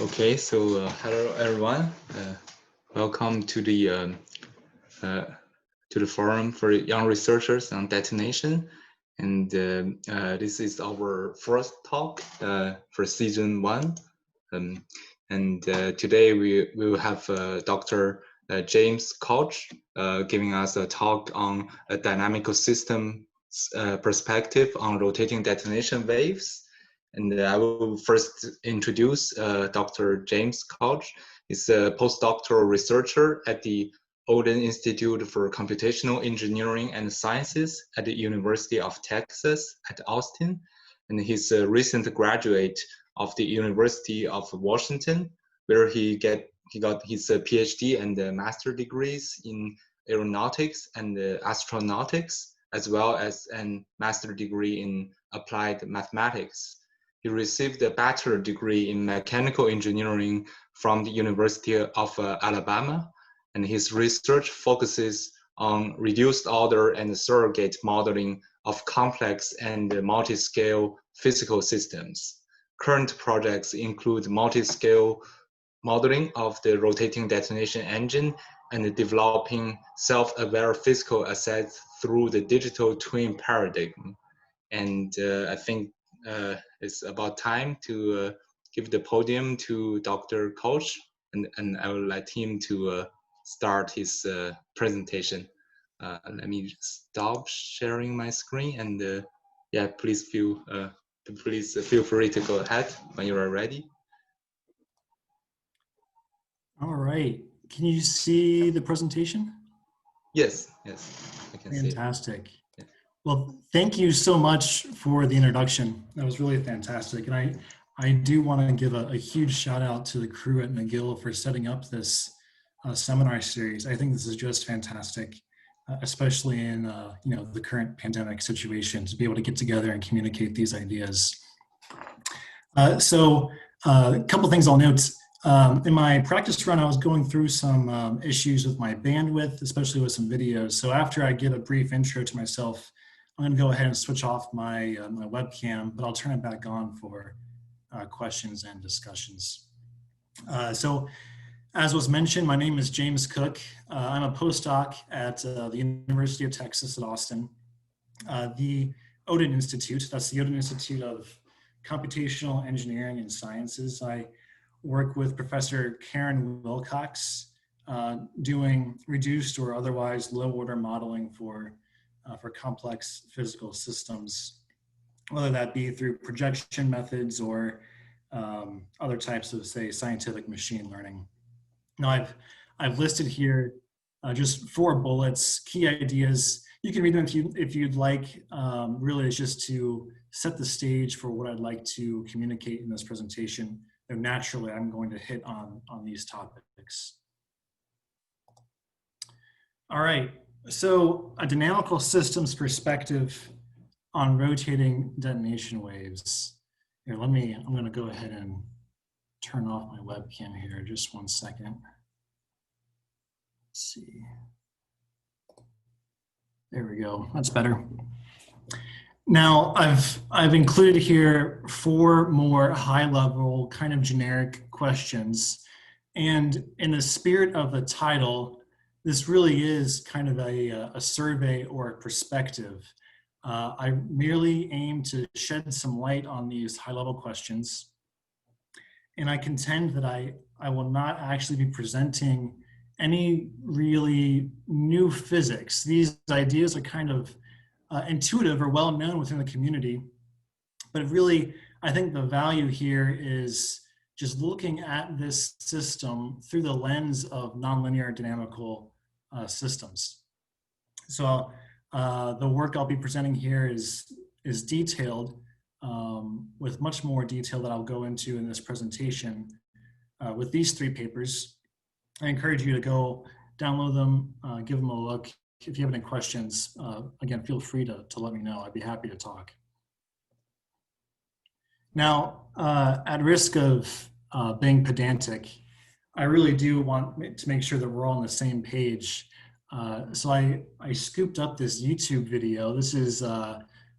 Okay, so hello everyone. Welcome to the forum for young researchers on detonation, and this is our first talk for season 1. And today we will have Dr. James Koch giving us a talk on a dynamical system perspective on rotating detonation waves. And I will first introduce Dr. James Koch. He's a postdoctoral researcher at the Oden Institute for Computational Engineering and Sciences at the University of Texas at Austin. And he's a recent graduate of the University of Washington, where he got his PhD and master degrees in aeronautics and astronautics, as well as a master degree in applied mathematics. He received a bachelor degree in mechanical engineering from the University of Alabama, and his research focuses on reduced order and surrogate modeling of complex and multi-scale physical systems. Current projects include multi-scale modeling of the rotating detonation engine and developing self-aware physical assets through the digital twin paradigm. And I think it's about time to give the podium to Dr. Koch, and I will let him to start his presentation. Let me stop sharing my screen, and yeah, please feel free to go ahead when you are ready. All right, can you see the presentation? Yes, I can see it. Fantastic. Well, thank you so much for the introduction. That was really fantastic. And I do want to give a huge shout out to the crew at McGill for setting up this seminar series. I think this is just fantastic, especially in the current pandemic situation, to be able to get together and communicate these ideas. So a couple things I'll note. In my practice run, I was going through some issues with my bandwidth, especially with some videos. So after I give a brief intro to myself, I'm going to go ahead and switch off my webcam, but I'll turn it back on for questions and discussions. So as was mentioned, my name is James Cook. I'm a postdoc at the University of Texas at Austin. The Oden Institute, that's the Oden Institute of Computational Engineering and Sciences. I work with Professor Karen Wilcox doing reduced or otherwise low order modeling for complex physical systems, whether that be through projection methods or other types of, say, scientific machine learning. Now, I've listed here just 4 bullets, key ideas. You can read them if you'd like. Really, it's just to set the stage for what I'd like to communicate in this presentation. And naturally, I'm going to hit on these topics. All right. So a dynamical systems perspective on rotating detonation waves. Here, I'm going to go ahead and turn off my webcam here. Just one second. Let's see. There we go. That's better. Now, I've included here 4 more high-level, kind of generic questions. And in the spirit of the title, this really is kind of a survey or a perspective. I merely aim to shed some light on these high-level questions. And I contend that I will not actually be presenting any really new physics. These ideas are kind of intuitive or well-known within the community. But really, I think the value here is just looking at this system through the lens of nonlinear dynamical systems. So the work I'll be presenting here is detailed with much more detail that I'll go into in this presentation with these 3 papers. I encourage you to go download them, give them a look. If you have any questions, again, feel free to let me know. I'd be happy to talk. Now, at risk of being pedantic, I really do want to make sure that we're all on the same page. So I scooped up this YouTube video. This is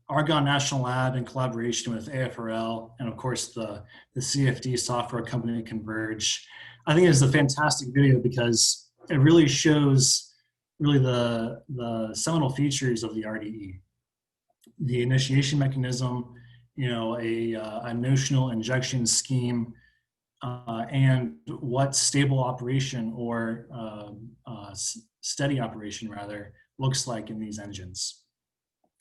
Argonne National Lab in collaboration with AFRL, and of course the CFD software company Converge. I think it's a fantastic video because it really shows the seminal features of the RDE. The initiation mechanism, a notional injection scheme, and what stable operation or steady operation rather looks like in these engines.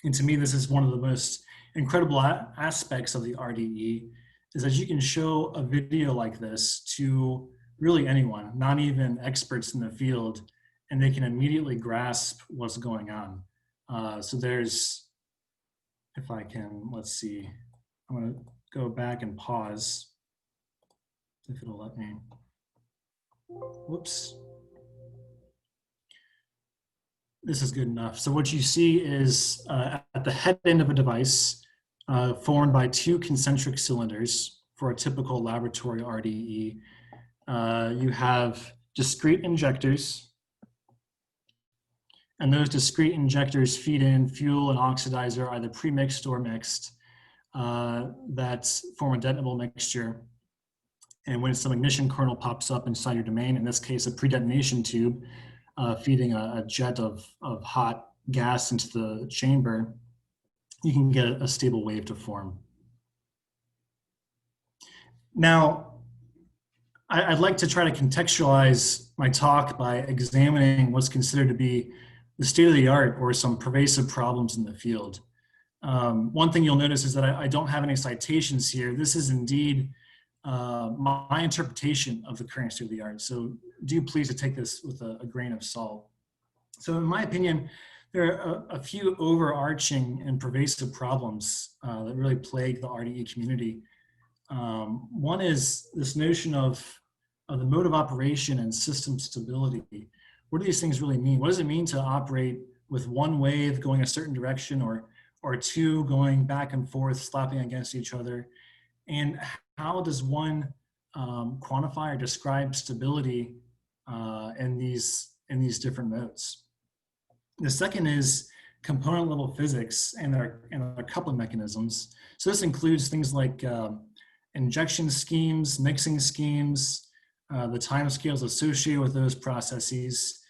And to me, this is one of the most incredible aspects of the RDE, is that you can show a video like this to really anyone, not even experts in the field, and they can immediately grasp what's going on. So there's, if I can, let's see, I'm gonna go back and pause, if it'll let me. Whoops. This is good enough. So what you see is at the head end of a device formed by two concentric cylinders for a typical laboratory RDE. You have discrete injectors, and those discrete injectors feed in fuel and oxidizer, either pre-mixed or mixed, that form a detonable mixture. And when some ignition kernel pops up inside your domain, in this case, a pre-detonation tube, feeding a jet of hot gas into the chamber, you can get a stable wave to form. Now, I'd like to try to contextualize my talk by examining what's considered to be the state of the art or some pervasive problems in the field. One thing you'll notice is that I don't have any citations here. This is indeed my interpretation of the current state of the art. So do please to take this with a grain of salt. So in my opinion, there are a few overarching and pervasive problems that really plague the RDE community. One is this notion of the mode of operation and system stability. What do these things really mean? What does it mean to operate with one wave going a certain direction or two going back and forth, slapping against each other? And how does one quantify or describe stability in these different modes? The second is component level physics and their coupling mechanisms. So this includes things like injection schemes, mixing schemes, the time scales associated with those processes,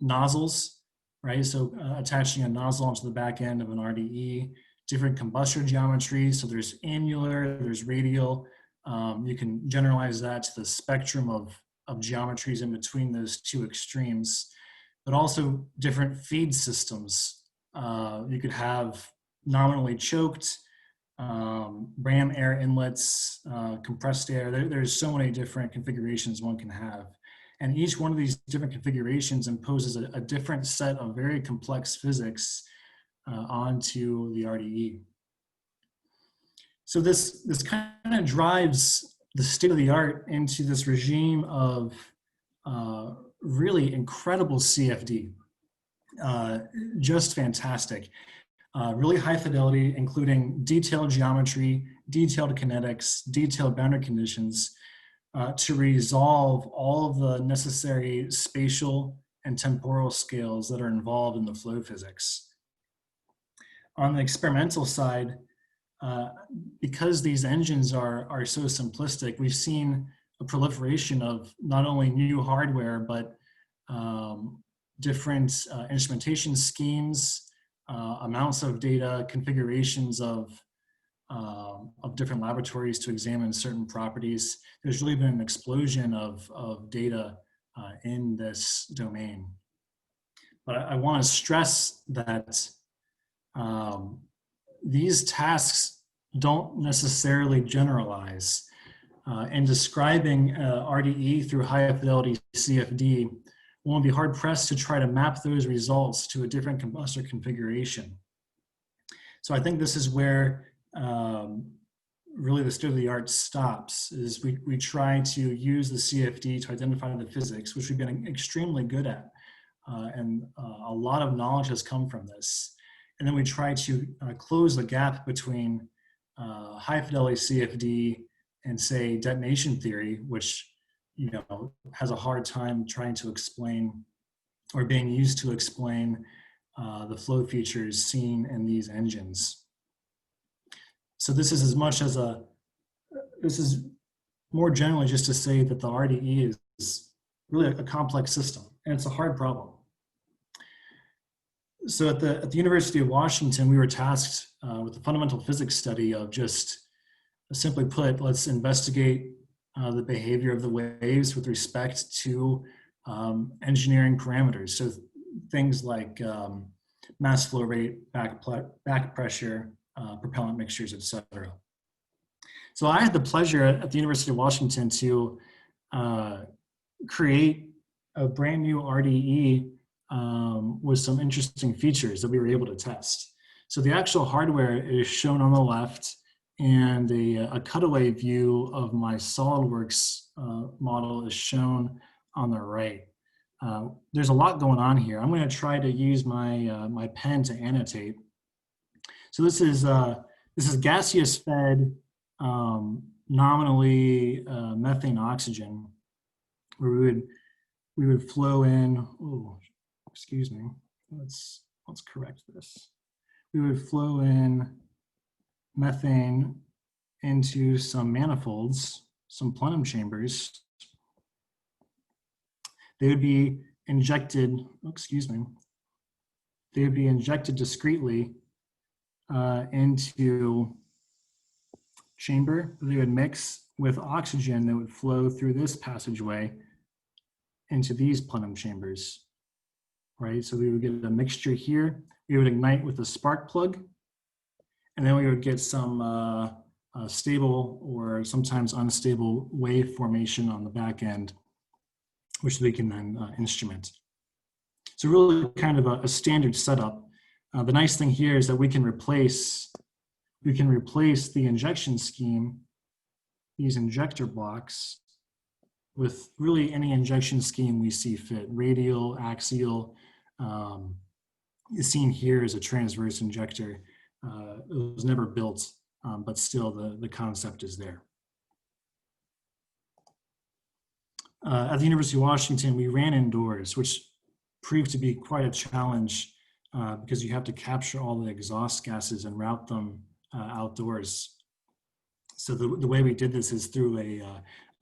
nozzles, right? So attaching a nozzle onto the back end of an RDE, different combustor geometries. So there's annular, there's radial. You can generalize that to the spectrum of geometries in between those two extremes, but also different feed systems. You could have nominally choked, ram air inlets, compressed air. There's so many different configurations one can have. And each one of these different configurations imposes a different set of very complex physics onto the RDE. So this kind of drives the state of the art into this regime of really incredible CFD, just fantastic. Really high fidelity, including detailed geometry, detailed kinetics, detailed boundary conditions to resolve all of the necessary spatial and temporal scales that are involved in the flow physics. On the experimental side, because these engines are so simplistic, we've seen a proliferation of not only new hardware, but different instrumentation schemes, amounts of data, configurations of different laboratories to examine certain properties. There's really been an explosion of data in this domain. But I want to stress that these tasks don't necessarily generalize. In describing RDE through high fidelity CFD, one will be hard pressed to try to map those results to a different combustor configuration. So I think this is where really the state of the art stops, is we try to use the CFD to identify the physics, which we've been extremely good at. And a lot of knowledge has come from this. And then we try to close the gap between high fidelity CFD and say detonation theory, which has a hard time trying to explain or being used to explain the flow features seen in these engines. So this is as much as this is more generally just to say that the RDE is really a complex system, and it's a hard problem. So at the University of Washington, we were tasked with the fundamental physics study of just, simply put, let's investigate the behavior of the waves with respect to engineering parameters. So things like mass flow rate, back pressure, propellant mixtures, etc. So I had the pleasure at the University of Washington to create a brand new RDE with some interesting features that we were able to test. So the actual hardware is shown on the left, and a cutaway view of my SolidWorks model is shown on the right. There's a lot going on here. I'm going to try to use my my pen to annotate. So this is gaseous fed, nominally methane oxygen, where we would flow in. Oh, excuse me. Let's correct this. We would flow in methane into some manifolds, some plenum chambers. They would be injected, they would be injected discretely into chamber. They would mix with oxygen that would flow through this passageway into these plenum chambers, right? So we would get a mixture here. We would ignite with a spark plug, and then we would get some stable or sometimes unstable wave formation on the back end, which we can then instrument. So really kind of a standard setup. The nice thing here is that we can replace the injection scheme, these injector blocks, with really any injection scheme we see fit, radial, axial. Seen here is a transverse injector. It was never built, but still the concept is there. At the University of Washington, we ran indoors, which proved to be quite a challenge because you have to capture all the exhaust gases and route them outdoors. So the way we did this is through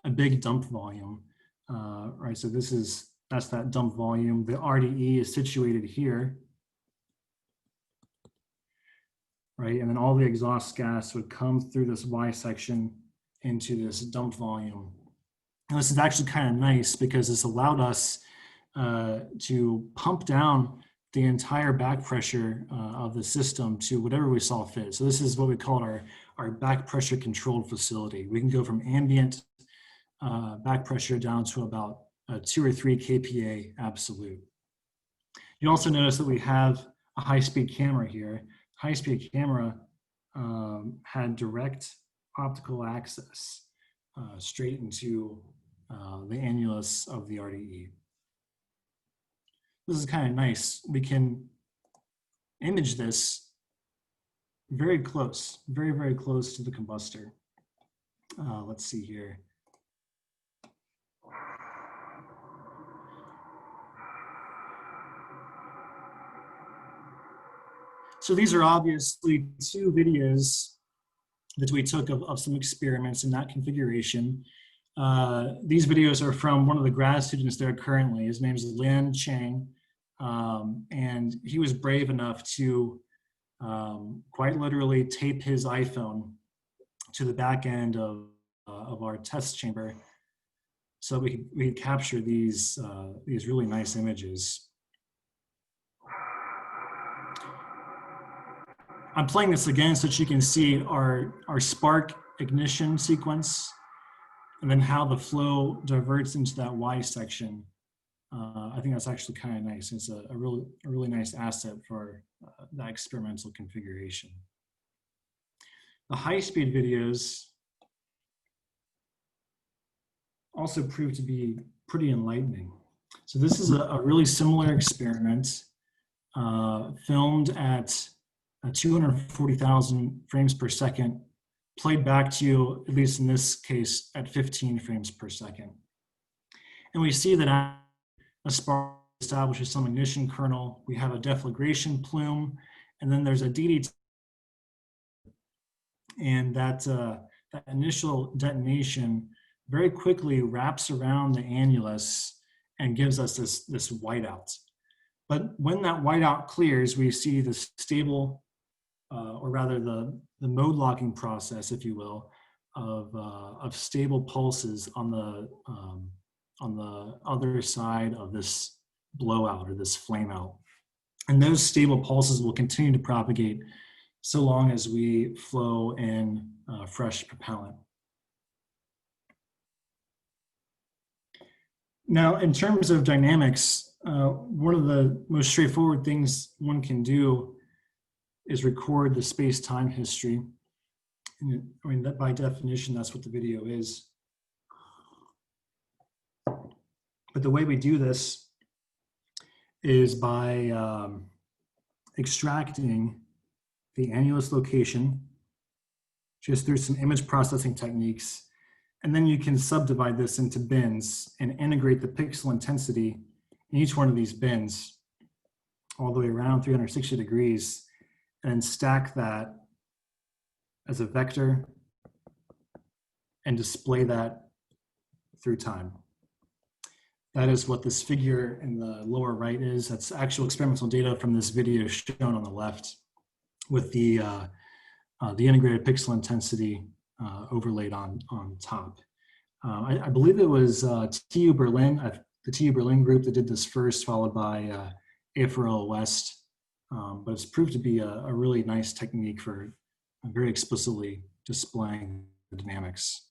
a big dump volume, right? So that's that dump volume. The RDE is situated here, right? And then all the exhaust gas would come through this Y section into this dump volume. And this is actually kind of nice because this allowed us to pump down the entire back pressure of the system to whatever we saw fit. So this is what we call our back pressure controlled facility. We can go from ambient back pressure down to about 2 or 3 kPa absolute. You also notice that we have a high-speed camera here. High-speed camera had direct optical access straight into the annulus of the RDE. This is kind of nice. We can image this very close, very, very close to the combustor. Let's see here. So these are obviously 2 videos that we took of some experiments in that configuration. These videos are from one of the grad students there currently. His name is Lin Chang, and he was brave enough to quite literally tape his iPhone to the back end of our test chamber so we could capture these really nice images. I'm playing this again so that you can see our spark ignition sequence and then how the flow diverts into that Y section. I think that's actually kind of nice. It's a really nice asset for that experimental configuration. The high-speed videos also proved to be pretty enlightening. So this is a really similar experiment filmed at 240,000 frames per second, played back to you, at least in this case, at 15 frames per second. And we see that a spark establishes some ignition kernel. We have a deflagration plume, and then there's a DDT. And that initial detonation very quickly wraps around the annulus and gives us this whiteout. But when that whiteout clears, we see the stable, or rather the mode locking process, if you will, of stable pulses on the other side of this blowout or this flame out. And those stable pulses will continue to propagate so long as we flow in fresh propellant. Now, in terms of dynamics, one of the most straightforward things one can do is record the space-time history. And I mean, that by definition, that's what the video is. But the way we do this is by extracting the annulus location just through some image processing techniques. And then you can subdivide this into bins and integrate the pixel intensity in each one of these bins all the way around 360 degrees, and stack that as a vector and display that through time. That is what this figure in the lower right is. That's actual experimental data from this video shown on the left with the integrated pixel intensity overlaid on top. I believe it was TU Berlin, the TU Berlin group that did this first, followed by AFRL West. But it's proved to be a really nice technique for very explicitly displaying the dynamics.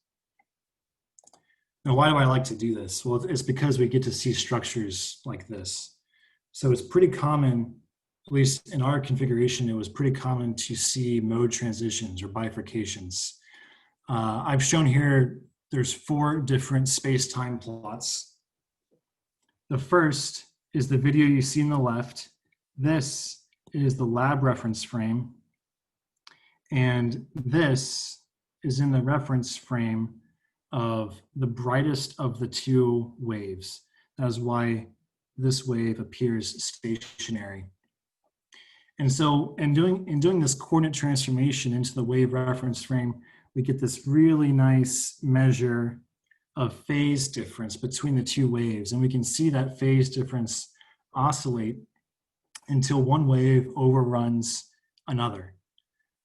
Now, why do I like to do this? Well, it's because we get to see structures like this. So it's pretty common, at least in our configuration, it was pretty common to see mode transitions or bifurcations. I've shown here, there's 4 different space-time plots. The first is the video you see on the left. This is the lab reference frame. And this is in the reference frame of the brightest of the 2 waves. That is why this wave appears stationary. And so in doing this coordinate transformation into the wave reference frame, we get this really nice measure of phase difference between the 2 waves. And we can see that phase difference oscillate until one wave overruns another.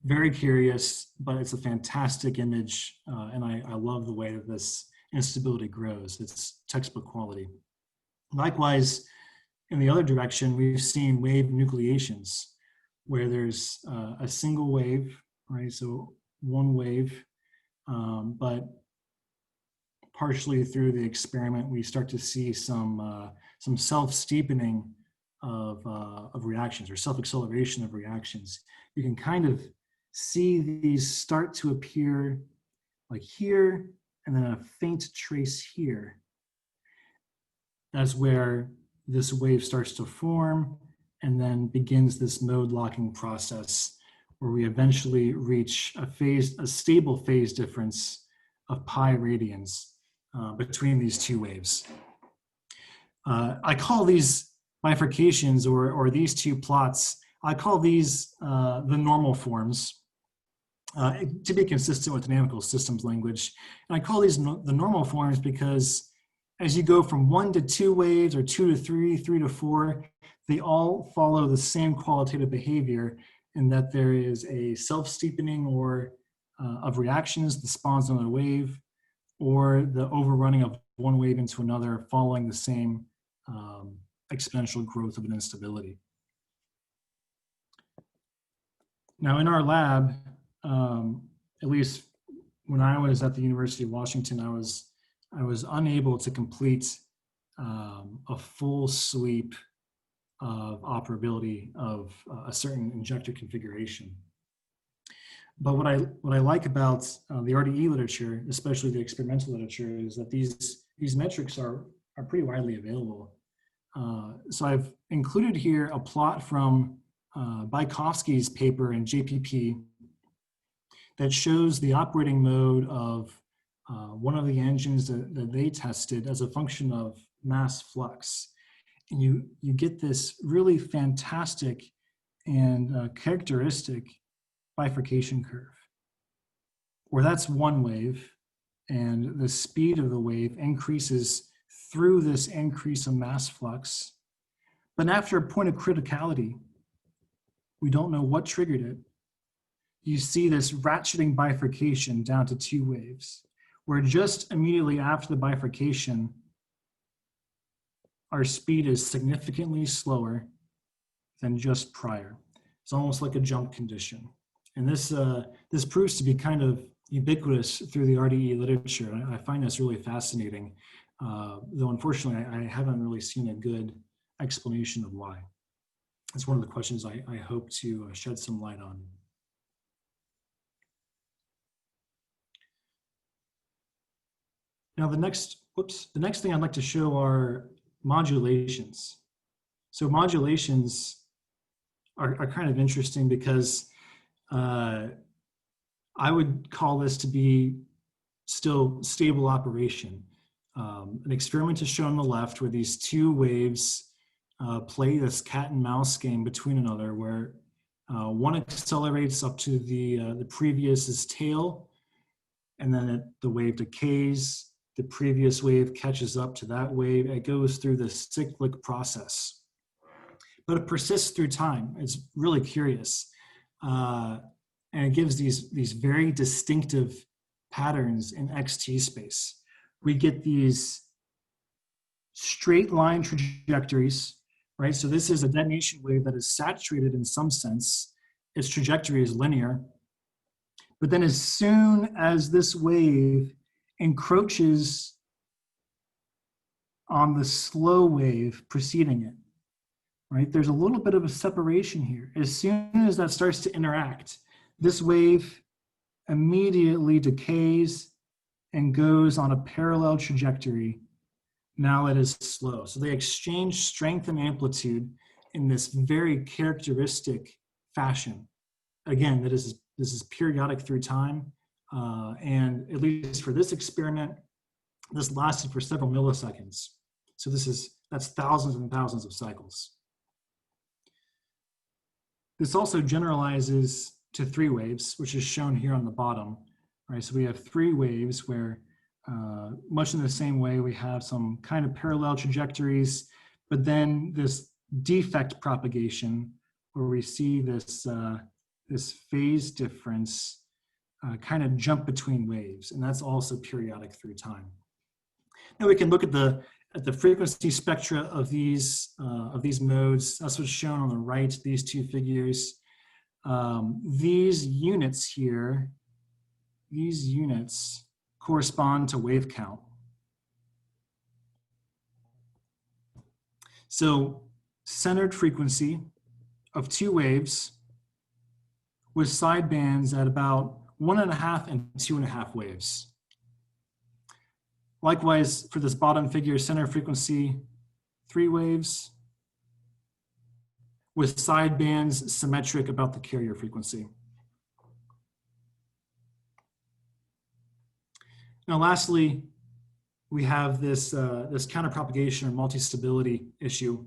Very curious, but it's a fantastic image. And I love the way that this instability grows. It's textbook quality. Likewise, in the other direction, we've seen wave nucleations, where there's a single wave, right? So one wave, but partially through the experiment, we start to see some self-steepening of reactions, or self-acceleration of reactions. You can kind of see these start to appear like here, and then a faint trace here. That's where this wave starts to form and then begins this mode locking process, where we eventually reach a stable phase difference of pi radians between these 2 waves. I call these bifurcations, or these 2 plots, I call these the normal forms, to be consistent with dynamical systems language. And I call these the normal forms because as you go from 1 to 2 waves, or 2 to 3, 3 to 4, they all follow the same qualitative behavior, in that there is a self-steepening or of reactions that spawns another wave, or the overrunning of one wave into another following the same exponential growth of an instability. Now in our lab, at least when I was at the University of Washington, I was unable to complete a full sweep of operability of a certain injector configuration. But what I like about the RDE literature, especially the experimental literature, is that these metrics are pretty widely available. So I've included here a plot from Baikovsky's paper in JPP that shows the operating mode of one of the engines that they tested as a function of mass flux. And you get this really fantastic and characteristic bifurcation curve, where that's one wave, and the speed of the wave increases through this increase of mass flux. But after a point of criticality, we don't know what triggered it. You see this ratcheting bifurcation down to 2 waves, where just immediately after the bifurcation, our speed is significantly slower than just prior. It's almost like a jump condition. And this proves to be kind of ubiquitous through the RDE literature. I find this really fascinating, though unfortunately I haven't really seen a good explanation of why. It's one of the questions I hope to shed some light on. Now the next thing I'd like to show are modulations. So modulations are kind of interesting because I would call this to be still stable operation. An experiment is shown on the left where these 2 waves play this cat and mouse game between another, where one accelerates up to the previous's tail, and then the wave decays. The previous wave catches up to that wave. It goes through this cyclic process, but it persists through time. It's really curious. And it gives these very distinctive patterns in XT space. We get these straight line trajectories, right? So this is a detonation wave that is saturated in some sense. Its trajectory is linear. But then as soon as this wave encroaches on the slow wave preceding it, right? There's a little bit of a separation here. As soon as that starts to interact, this wave immediately decays and goes on a parallel trajectory. Now it is slow. So they exchange strength and amplitude in this very characteristic fashion. Again, this is periodic through time. And at least for this experiment, this lasted for several milliseconds. So that's thousands and thousands of cycles. This also generalizes to 3 waves, which is shown here on the bottom, right? So we have 3 waves where much in the same way, we have some kind of parallel trajectories, but then this defect propagation where we see this, this phase difference kind of jump between waves, and that's also periodic through time. Now we can look at the frequency spectra of these modes. That's what's shown on the right, these 2 figures. These units here, these units correspond to wave count. So centered frequency of 2 waves with side bands at about 1.5 and 2.5 waves. Likewise, for this bottom figure, center frequency, 3 waves with side bands symmetric about the carrier frequency. Now, lastly, we have this, this counter-propagation or multi-stability issue.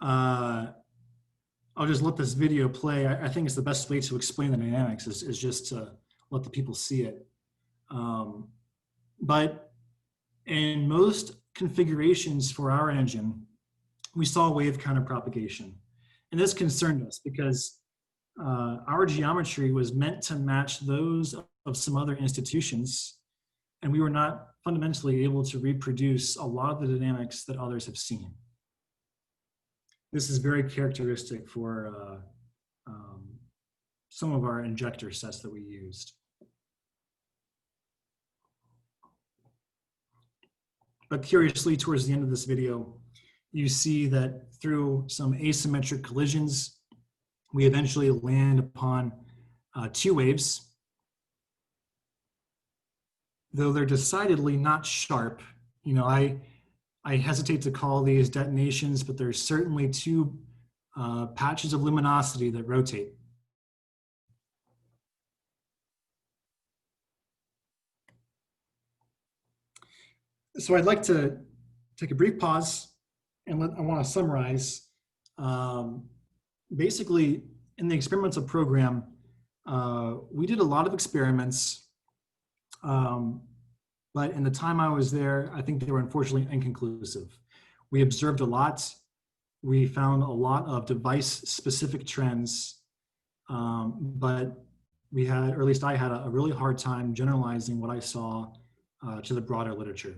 I'll just let this video play. I think it's the best way to explain the dynamics is just to let the people see it. But in most configurations for our engine, we saw wave counter-propagation. And this concerned us because our geometry was meant to match those of some other institutions, and we were not fundamentally able to reproduce a lot of the dynamics that others have seen. This is very characteristic for some of our injector sets that we used. But curiously, towards the end of this video, you see that through some asymmetric collisions, we eventually land upon 2 waves. Though they're decidedly not sharp. You know, I hesitate to call these detonations, but there's certainly 2 patches of luminosity that rotate. So I'd like to take a brief pause and I want to summarize. Basically, in the experimental program, we did a lot of experiments, but in the time I was there, I think they were unfortunately inconclusive. We observed a lot. We found a lot of device-specific trends, but we had, or at least I had, a really hard time generalizing what I saw to the broader literature.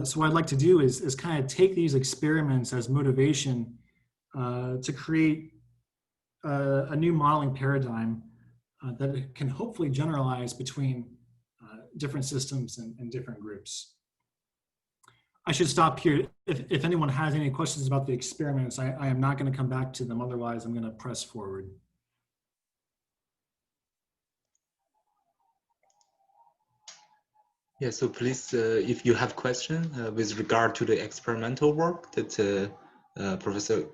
So what I'd like to do is kind of take these experiments as motivation to create a new modeling paradigm that can hopefully generalize between different systems and different groups. I should stop here. If anyone has any questions about the experiments, I am not going to come back to them. Otherwise, I'm going to press forward. Yeah, so please, if you have questions with regard to the experimental work that Professor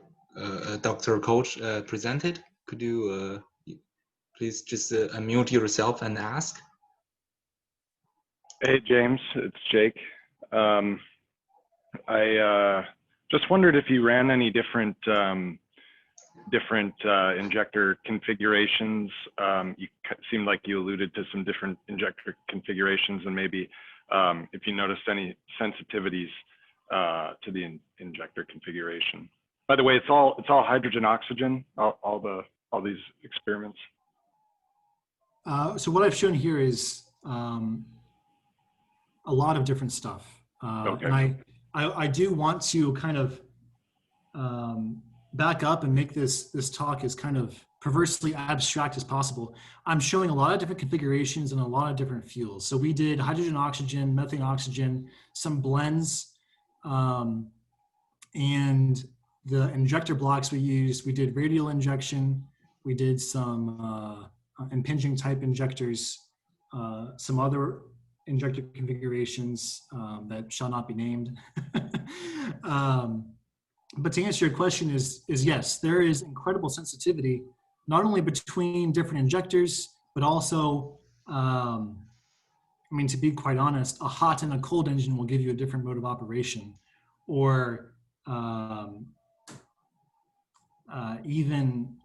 Dr. Koch presented, could you please just unmute yourself and ask? Hey, James, it's Jake. I just wondered if you ran any different injector configurations. You seemed like you alluded to some different injector configurations, and maybe if you noticed any sensitivities to the injector configuration. By the way, it's all hydrogen oxygen. All these experiments. So what I've shown here is a lot of different stuff, Okay. and I do want to kind of back up and make this talk as kind of perversely abstract as possible. I'm showing a lot of different configurations and a lot of different fuels. So we did hydrogen, oxygen, methane, oxygen, some blends, and the injector blocks we used, we did radial injection, we did some impinging type injectors, some other injector configurations that shall not be named. But to answer your question is yes, there is incredible sensitivity, not only between different injectors, but also, I mean, to be quite honest, a hot and a cold engine will give you a different mode of operation, or even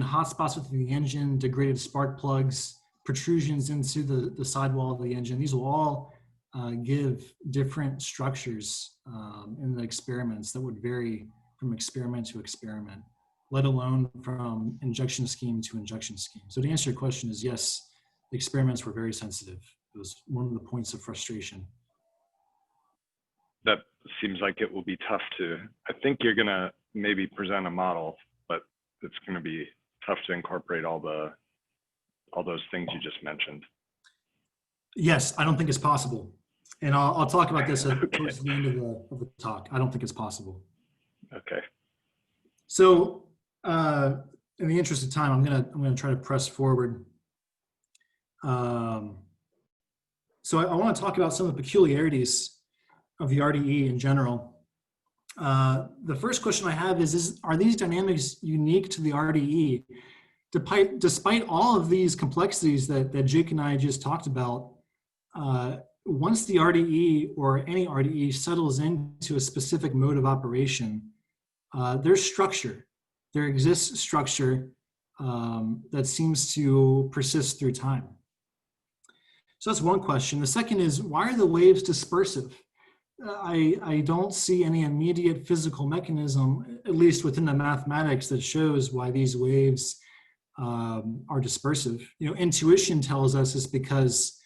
hot spots within the engine, degraded spark plugs, protrusions into the sidewall of the engine. These will all give different structures in the experiments that would vary from experiment to experiment, let alone from injection scheme to injection scheme. So to answer your question is yes, the experiments were very sensitive. It was one of the points of frustration. That seems like it will be tough to, I think you're gonna maybe present a model, but it's gonna be tough to incorporate all those things you just mentioned. Yes, I don't think it's possible. And I'll talk about this towards the end of the talk. I don't think it's possible. Okay. So in the interest of time, I'm gonna try to press forward. So I want to talk about some of the peculiarities of the RDE in general. The first question I have is are these dynamics unique to the RDE? Despite all of these complexities that Jake and I just talked about, once the RDE or any RDE settles into a specific mode of operation, there's structure. There exists structure that seems to persist through time. So that's one question. The second is, why are the waves dispersive? I don't see any immediate physical mechanism, at least within the mathematics, that shows why these waves are dispersive. You know, intuition tells us it's because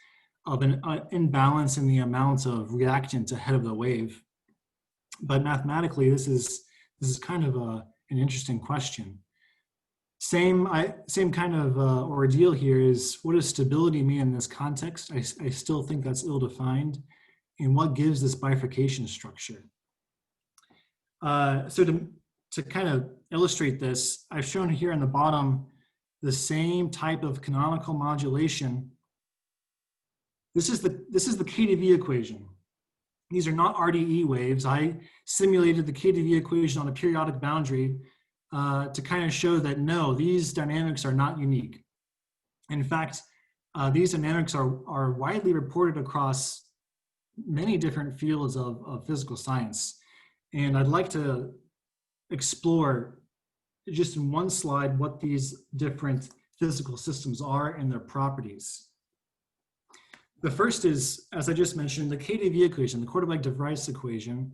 of an imbalance in the amount of reactant ahead of the wave. But mathematically, this is kind of an interesting question. Same kind of ordeal here is, what does stability mean in this context? I still think that's ill-defined. And what gives this bifurcation structure? So to kind of illustrate this, I've shown here on the bottom the same type of canonical modulation. This is the KdV equation. These are not RDE waves. I simulated the KdV equation on a periodic boundary to kind of show that no, these dynamics are not unique. In fact, these dynamics are widely reported across many different fields of physical science. And I'd like to explore just in one slide what these different physical systems are and their properties. The first is, as I just mentioned, the KdV equation, the quarterback-de Vries equation,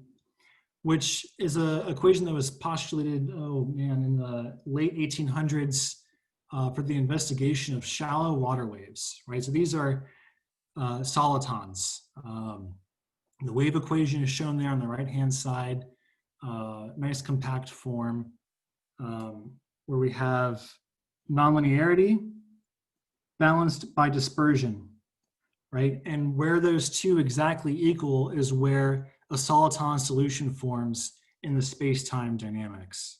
which is an equation that was postulated, in the late 1800s for the investigation of shallow water waves, right? So these are solitons. The wave equation is shown there on the right-hand side, nice compact form, where we have nonlinearity balanced by dispersion, right? And where those two exactly equal is where a soliton solution forms in the space-time dynamics.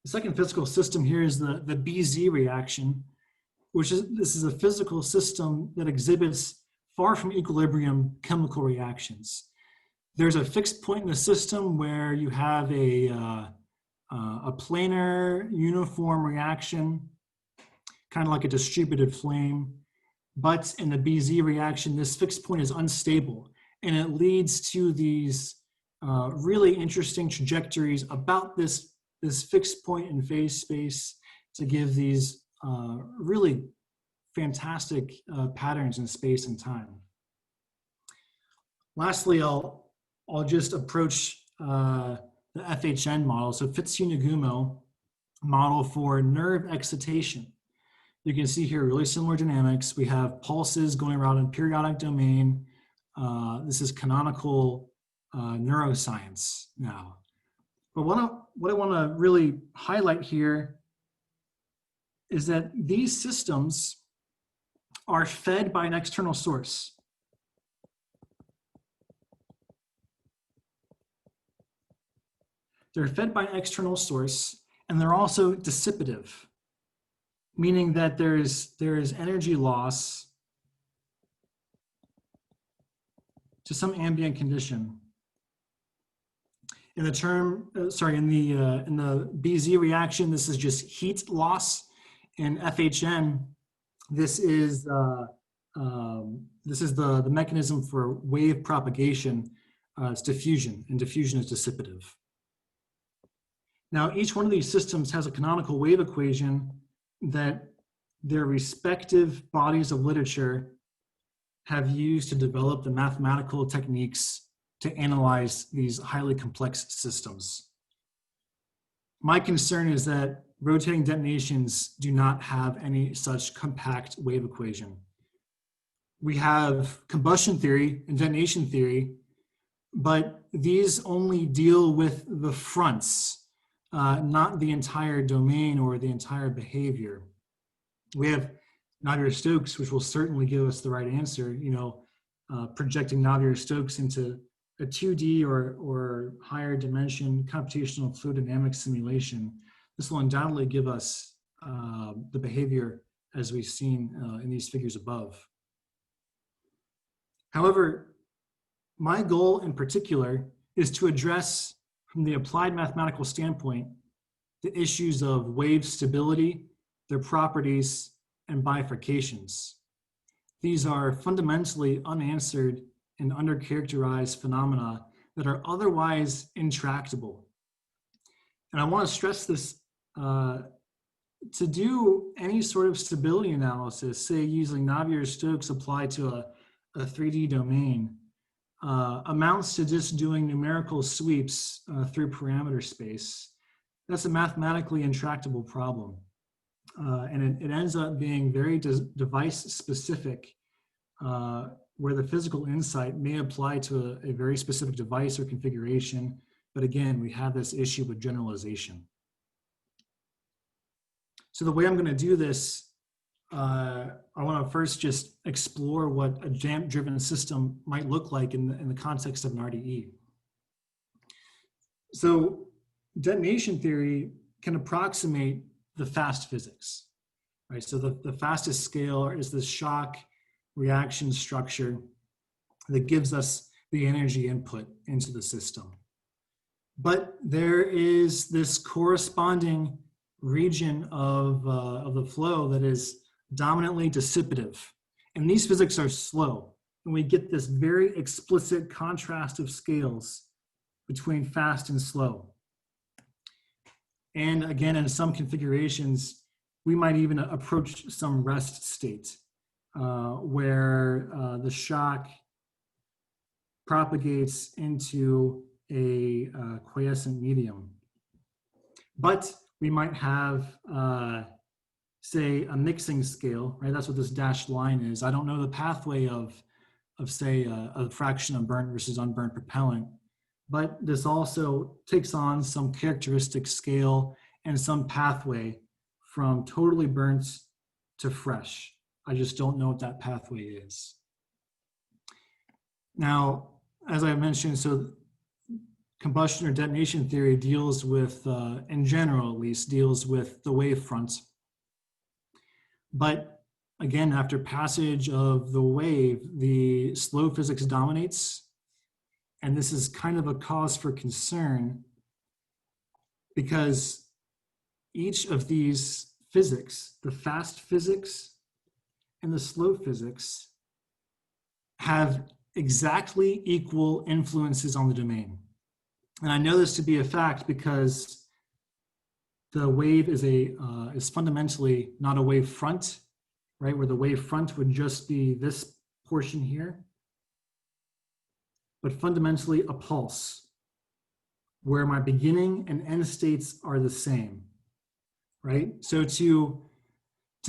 The second physical system here is the BZ reaction, this is a physical system that exhibits far from equilibrium chemical reactions. There's a fixed point in the system where you have a planar uniform reaction, kind of like a distributed flame. But in the BZ reaction, this fixed point is unstable, and it leads to these really interesting trajectories about this fixed point in phase space to give these really fantastic patterns in space and time. Lastly, I'll just approach the FHN model, so Fitzhugh-Nagumo model for nerve excitation. You can see here really similar dynamics. We have pulses going around in periodic domain. This is canonical neuroscience now. But what I want to really highlight here is that these systems are fed by an external source. They're fed by an external source, and they're also dissipative, meaning that there is energy loss to some ambient condition. In the in the BZ reaction, this is just heat loss. In FHN, this is the mechanism for wave propagation. It's diffusion, and diffusion is dissipative. Now, each one of these systems has a canonical wave equation that their respective bodies of literature have used to develop the mathematical techniques to analyze these highly complex systems. My concern is that rotating detonations do not have any such compact wave equation. We have combustion theory and detonation theory, but these only deal with the fronts, not the entire domain or the entire behavior. We have Navier-Stokes, which will certainly give us the right answer, projecting Navier-Stokes into a 2D or higher dimension computational fluid dynamics simulation. This will undoubtedly give us the behavior as we've seen in these figures above. However, my goal in particular is to address, from the applied mathematical standpoint, the issues of wave stability, their properties, and bifurcations. These are fundamentally unanswered and undercharacterized phenomena that are otherwise intractable. And I want to stress this, to do any sort of stability analysis, say using Navier-Stokes applied to a 3D domain, amounts to just doing numerical sweeps through parameter space. That's a mathematically intractable problem. And it ends up being very device specific, where the physical insight may apply to a very specific device or configuration. But again, we have this issue with generalization. So the way I'm going to do this, I want to first just explore what a damp-driven system might look like in the context of an RDE. So detonation theory can approximate the fast physics, right? So the fastest scale is the shock reaction structure that gives us the energy input into the system. But there is this corresponding region of the flow that is dominantly dissipative. And these physics are slow. And we get this very explicit contrast of scales between fast and slow. And again, in some configurations, we might even approach some rest state where the shock propagates into a quiescent medium. But we might have, say, a mixing scale, right? That's what this dashed line is. I don't know the pathway of say, a fraction of burnt versus unburnt propellant, but this also takes on some characteristic scale and some pathway from totally burnt to fresh. I just don't know what that pathway is. Now, as I mentioned, so combustion or detonation theory deals with, in general at least, deals with the wave front. But again, after passage of the wave, the slow physics dominates. And this is kind of a cause for concern because each of these physics, the fast physics and the slow physics, have exactly equal influences on the domain. And I know this to be a fact because the wave is fundamentally not a wave front, right? Where the wave front would just be this portion here, but fundamentally a pulse where my beginning and end states are the same, right? So to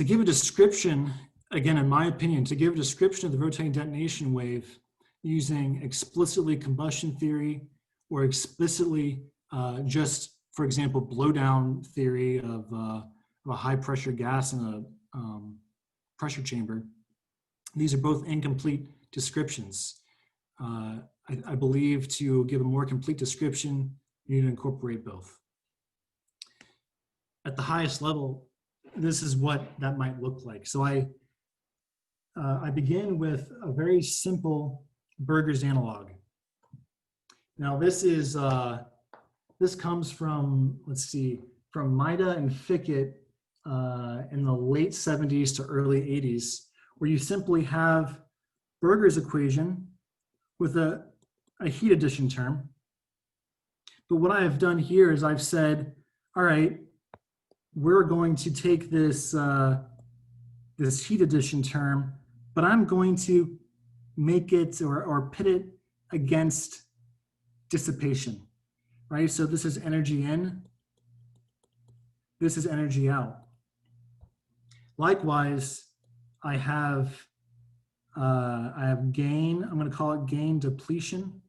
give a description, again, in my opinion, to give a description of the rotating detonation wave using explicitly combustion theory or explicitly just, for example, blowdown theory of a high pressure gas in a pressure chamber, these are both incomplete descriptions. I believe to give a more complete description, you need to incorporate both. At the highest level, this is what that might look like. So I begin with a very simple Berger's analog. Now this is this comes from, let's see, from Maida and Fickett in the late 70s to early 80s, where you simply have Berger's equation with a heat addition term. But what I have done here is I've said, all right, we're going to take this, this heat addition term, but I'm going to make it or pit it against dissipation, right? So this is energy in, this is energy out. Likewise, I have gain, I'm going to call it gain depletion,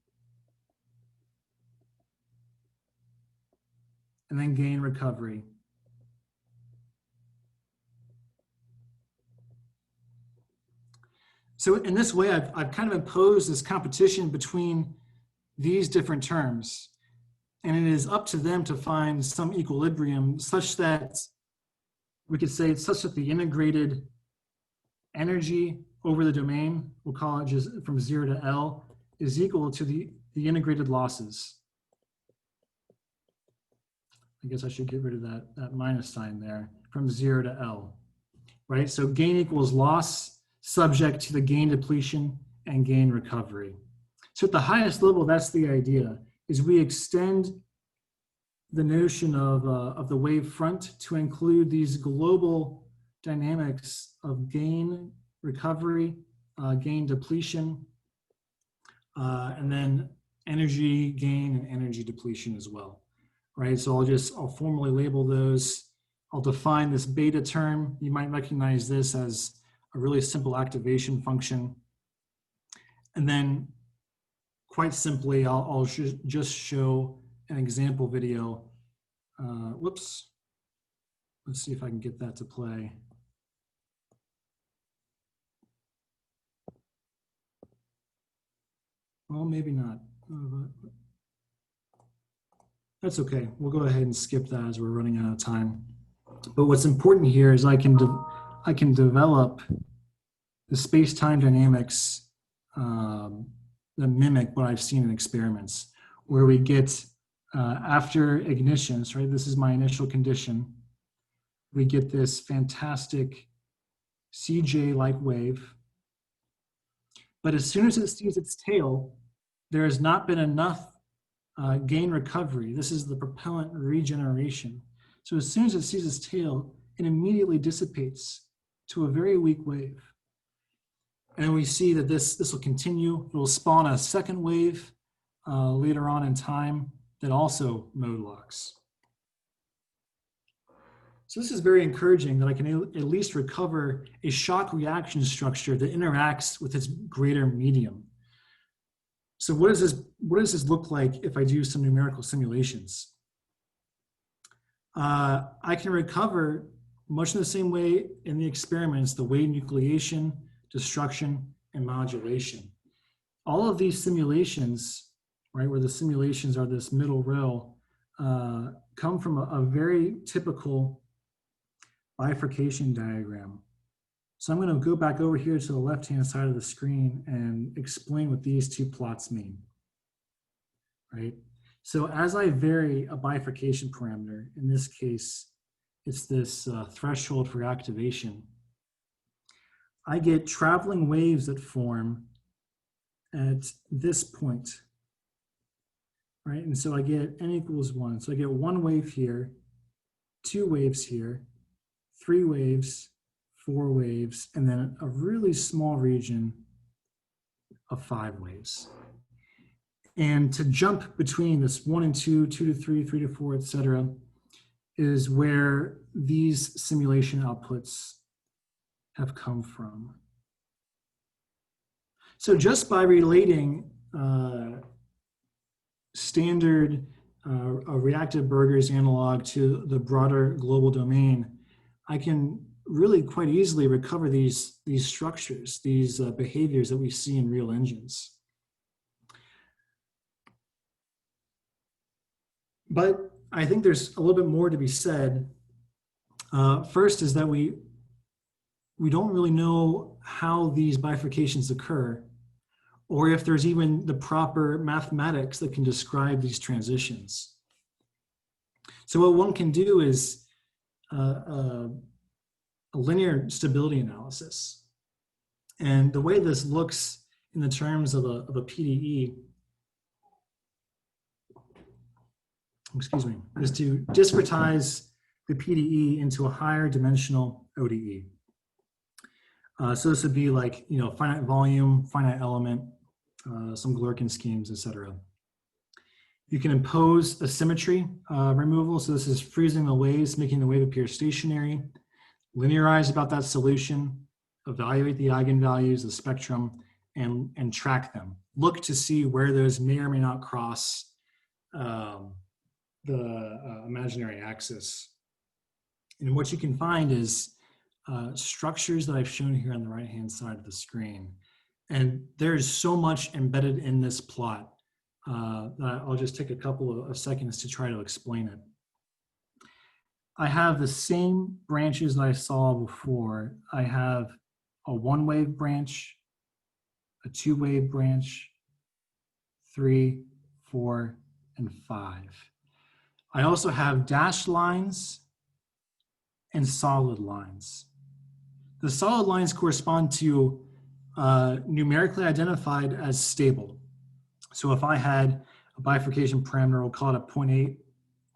and then gain recovery. So in this way, I've kind of imposed this competition between these different terms, and it is up to them to find some equilibrium such that we could say it's such that the integrated energy over the domain, we'll call it just from 0 to L, is equal to the integrated losses. I guess I should get rid of that minus sign there, from 0 to L, right? So gain equals loss subject to the gain depletion and gain recovery. So at the highest level, that's the idea, is we extend the notion of the wave front to include these global dynamics of gain, recovery, gain depletion, and then energy gain and energy depletion as well, right? So I'll formally label those. I'll define this beta term. You might recognize this as a really simple activation function. And then quite simply, I'll just show an example video. Whoops. Let's see if I can get that to play. Well, maybe not. That's okay. We'll go ahead and skip that as we're running out of time. But what's important here is I can develop the space-time dynamics that mimic what I've seen in experiments, where we get after ignitions, right? This is my initial condition. We get this fantastic CJ-like wave, But as soon as it sees its tail, there has not been enough gain recovery. This is the propellant regeneration. So as soon as it sees its tail, it immediately dissipates to a very weak wave. And we see that this will continue. It will spawn a second wave later on in time that also mode locks. So this is very encouraging that I can at least recover a shock reaction structure that interacts with its greater medium. So what does this look like if I do some numerical simulations? I can recover much in the same way in the experiments, the wave nucleation, destruction, and modulation. All of these simulations, right, where the simulations are this middle row, come from a very typical bifurcation diagram. So I'm going to go back over here to the left-hand side of the screen and explain what these two plots mean, right? So as I vary a bifurcation parameter, in this case, it's this threshold for activation, I get traveling waves that form at this point, right? And so I get n equals 1. So I get 1 wave here, 2 waves here, 3 waves, 4 waves, and then a really small region of 5 waves. And to jump between this 1 and 2, 2 to 3, 3 to 4, etc., is where these simulation outputs have come from. So just by relating standard reactive Burger's analog to the broader global domain, I can really quite easily recover these structures, these behaviors that we see in real engines. But I think there's a little bit more to be said. First is that we don't really know how these bifurcations occur, or if there's even the proper mathematics that can describe these transitions. So what one can do is a linear stability analysis. And the way this looks in the terms of a PDE, excuse me, is to discretize the PDE into a higher dimensional ODE. So this would be like, finite volume, finite element, some Glurkin schemes, etc. You can impose a symmetry removal. So this is freezing the waves, making the wave appear stationary, linearize about that solution, evaluate the eigenvalues, the spectrum, and track them. Look to see where those may or may not cross the imaginary axis. And what you can find is structures that I've shown here on the right-hand side of the screen. And there is so much embedded in this plot that I'll just take a couple of seconds to try to explain it. I have the same branches that I saw before. I have a 1-wave branch, a 2-wave branch, 3, 4, and 5. I also have dashed lines and solid lines. The solid lines correspond to numerically identified as stable. So if I had a bifurcation parameter, we'll call it a 0.8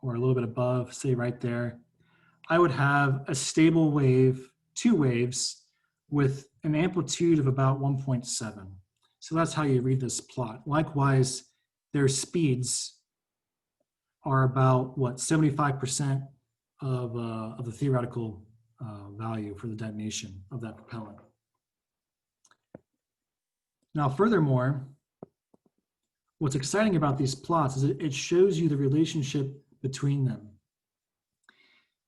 or a little bit above, say right there, I would have a stable wave, 2 waves, with an amplitude of about 1.7. So that's how you read this plot. Likewise, their speeds are about, 75% of the theoretical value for the detonation of that propellant. Now, furthermore, what's exciting about these plots is it shows you the relationship between them.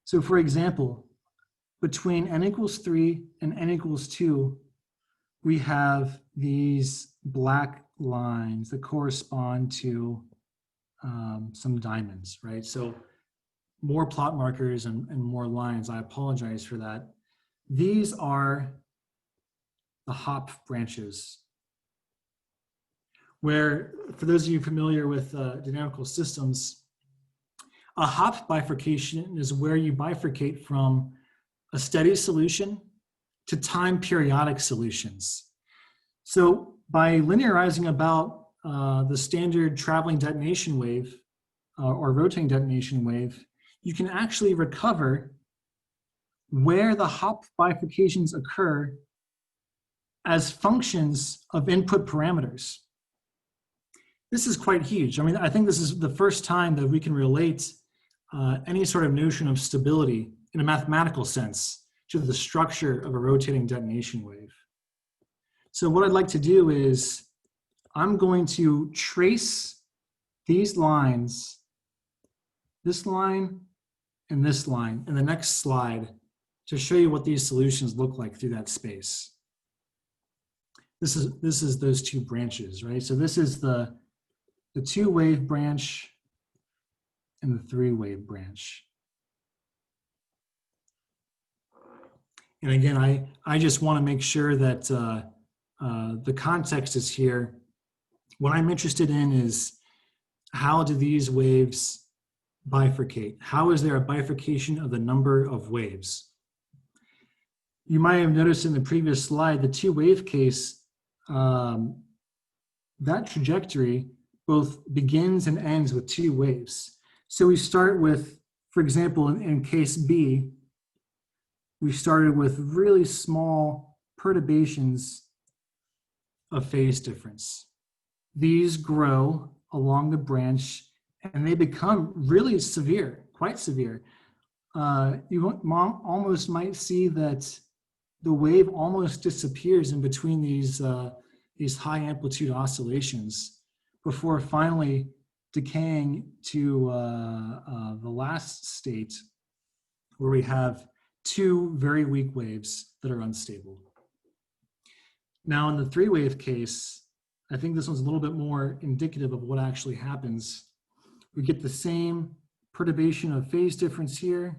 So for example, between n equals 3 and n equals 2, we have these black lines that correspond to some diamonds, right? So more plot markers and more lines. I apologize for that. These are the hop branches, where, for those of you familiar with dynamical systems, a hop bifurcation is where you bifurcate from a steady solution to time periodic solutions. So by linearizing about the standard traveling detonation wave or rotating detonation wave, you can actually recover where the hop bifurcations occur as functions of input parameters. This is quite huge. I mean, I think this is the first time that we can relate any sort of notion of stability in a mathematical sense to the structure of a rotating detonation wave. So what I'd like to do is I'm going to trace these lines, this line and this line, in the next slide to show you what these solutions look like through that space. This is those two branches, right? So this is the two-wave branch and the three-wave branch. And again, I just want to make sure that the context is here. What I'm interested in is how do these waves bifurcate? How is there a bifurcation of the number of waves? You might have noticed in the previous slide, the two-wave case, that trajectory both begins and ends with two waves. So we start with, for example, in case B, we started with really small perturbations of phase difference. These grow along the branch and they become really severe, quite severe. You almost might see that the wave almost disappears in between these high amplitude oscillations before finally decaying to the last state where we have two very weak waves that are unstable. Now in the three-wave case, I think this one's a little bit more indicative of what actually happens. We get the same perturbation of phase difference here,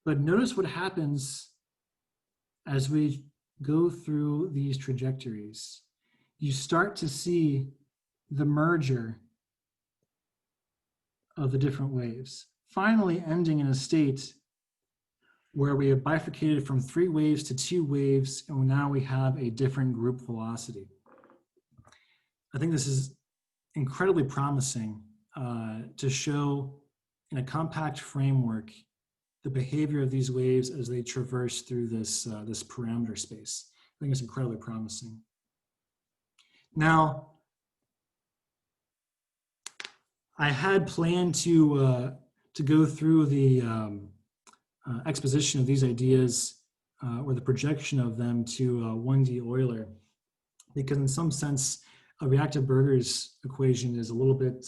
but notice what happens as we go through these trajectories. You start to see the merger of the different waves, finally ending in a state where we have bifurcated from three waves to two waves, and now we have a different group velocity. I think this is incredibly promising to show in a compact framework the behavior of these waves as they traverse through this, this parameter space. I think it's incredibly promising. Now, I had planned to go through the exposition of these ideas or the projection of them to 1D Euler, because in some sense, a reactive Burger's equation is a little bit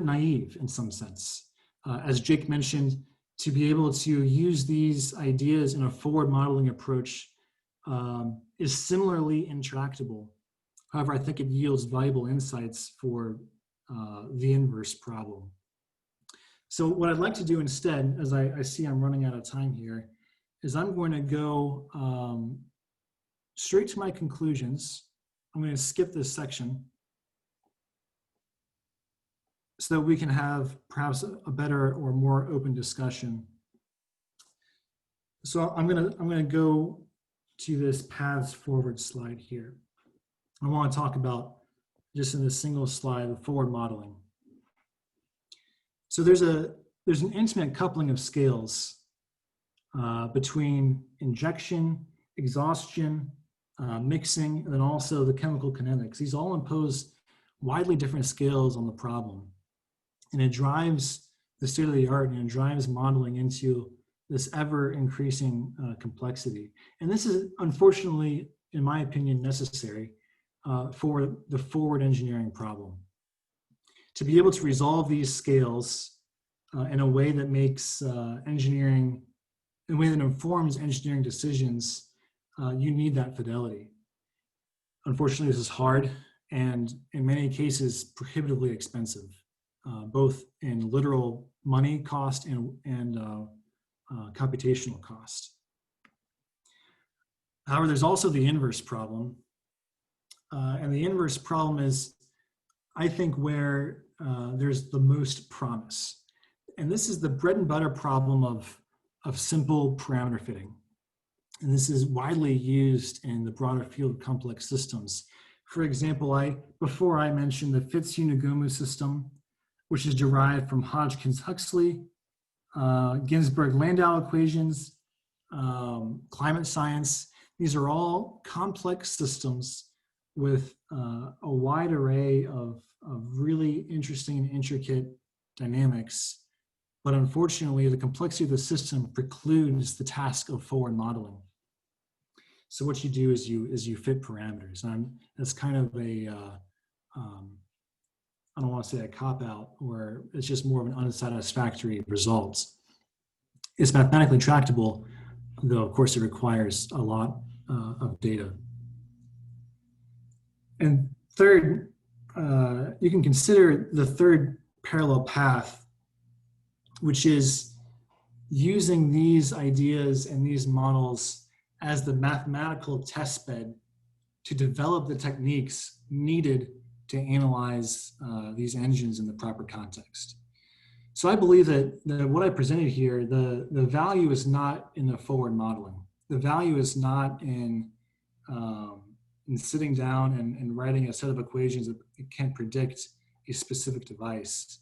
naive in some sense. As Jake mentioned, to be able to use these ideas in a forward modeling approach is similarly intractable. However, I think it yields valuable insights for the inverse problem. So what I'd like to do instead, as I see I'm running out of time here, is I'm going to go straight to my conclusions. I'm going to skip this section so that we can have perhaps a better or more open discussion. So I'm going to go to this paths forward slide here. I want to talk about, just in this single slide, the forward modeling. So there's an intimate coupling of scales between injection, exhaustion, mixing, and then also the chemical kinetics. These all impose widely different scales on the problem. And it drives the state of the art, and it drives modeling into this ever increasing complexity. And this is unfortunately, in my opinion, necessary for the forward engineering problem. To be able to resolve these scales in a way that makes engineering, in a way that informs engineering decisions, you need that fidelity. Unfortunately, this is hard and in many cases prohibitively expensive, both in literal money cost and computational cost. However, there's also the inverse problem. And the inverse problem is, I think, where there's the most promise. And this is the bread and butter problem of simple parameter fitting. And this is widely used in the broader field of complex systems. For example, before I mentioned the Fitzhugh-Nagomu system, which is derived from Hodgkins-Huxley, Ginzburg-Landau equations, climate science. These are all complex systems with a wide array of really interesting and intricate dynamics. But unfortunately, the complexity of the system precludes the task of forward modeling. So what you do is you fit parameters. And that's kind of a, I don't want to say a cop-out, or it's just more of an unsatisfactory result. It's mathematically tractable, though of course it requires a lot of data. And third, you can consider the third parallel path, which is using these ideas and these models as the mathematical testbed to develop the techniques needed to analyze these engines in the proper context. So I believe that what I presented here, the value is not in the forward modeling. The value is not in sitting down and writing a set of equations that can predict a specific device.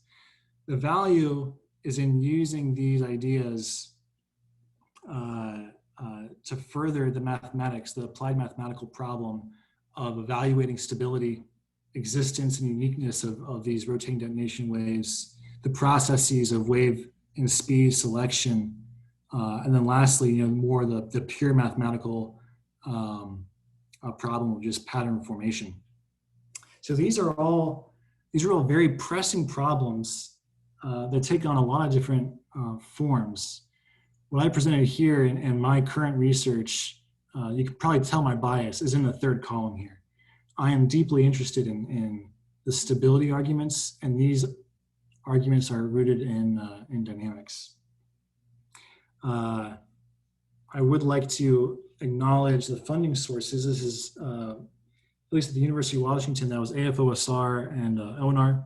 The value is in using these ideas to further the mathematics, the applied mathematical problem of evaluating stability, existence, and uniqueness of these rotating detonation waves, the processes of wave and speed selection, and then lastly, more the pure mathematical problem of just pattern formation. So these are all very pressing problems that take on a lot of different forms. What I presented here in my current research, you could probably tell my bias is in the third column here. I am deeply interested in the stability arguments, and these arguments are rooted in dynamics. I would like to acknowledge the funding sources. This is, at least at the University of Washington, that was AFOSR and ONR.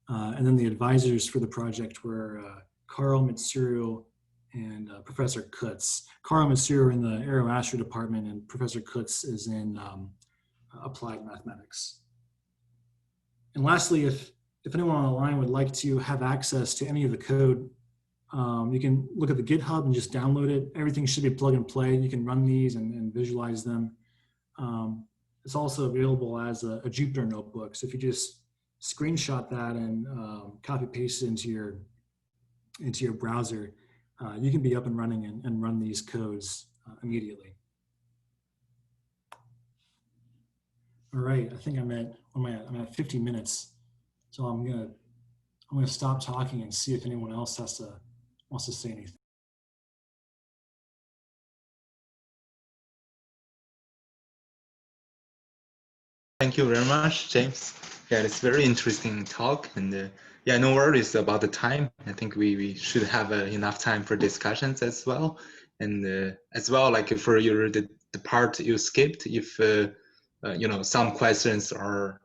And then the advisors for the project were Carl Mitsuru and Professor Kutz. Carl Mitsuru in the Aeroastro department, and Professor Kutz is in applied mathematics. And lastly, if anyone on the line would like to have access to any of the code, you can look at the GitHub and just download it. Everything should be plug and play. You can run these and visualize them. It's also available as a Jupyter notebook. So if you just screenshot that and copy paste it into your browser, you can be up and running and run these codes immediately. All right, I think I'm at 50 minutes, so I'm gonna stop talking and see if anyone else wants to say anything. Thank you very much, James. Yeah, it's very interesting talk, and yeah, no worries about the time. I think we should have enough time for discussions as well, and as well, like for the part you skipped, if some questions are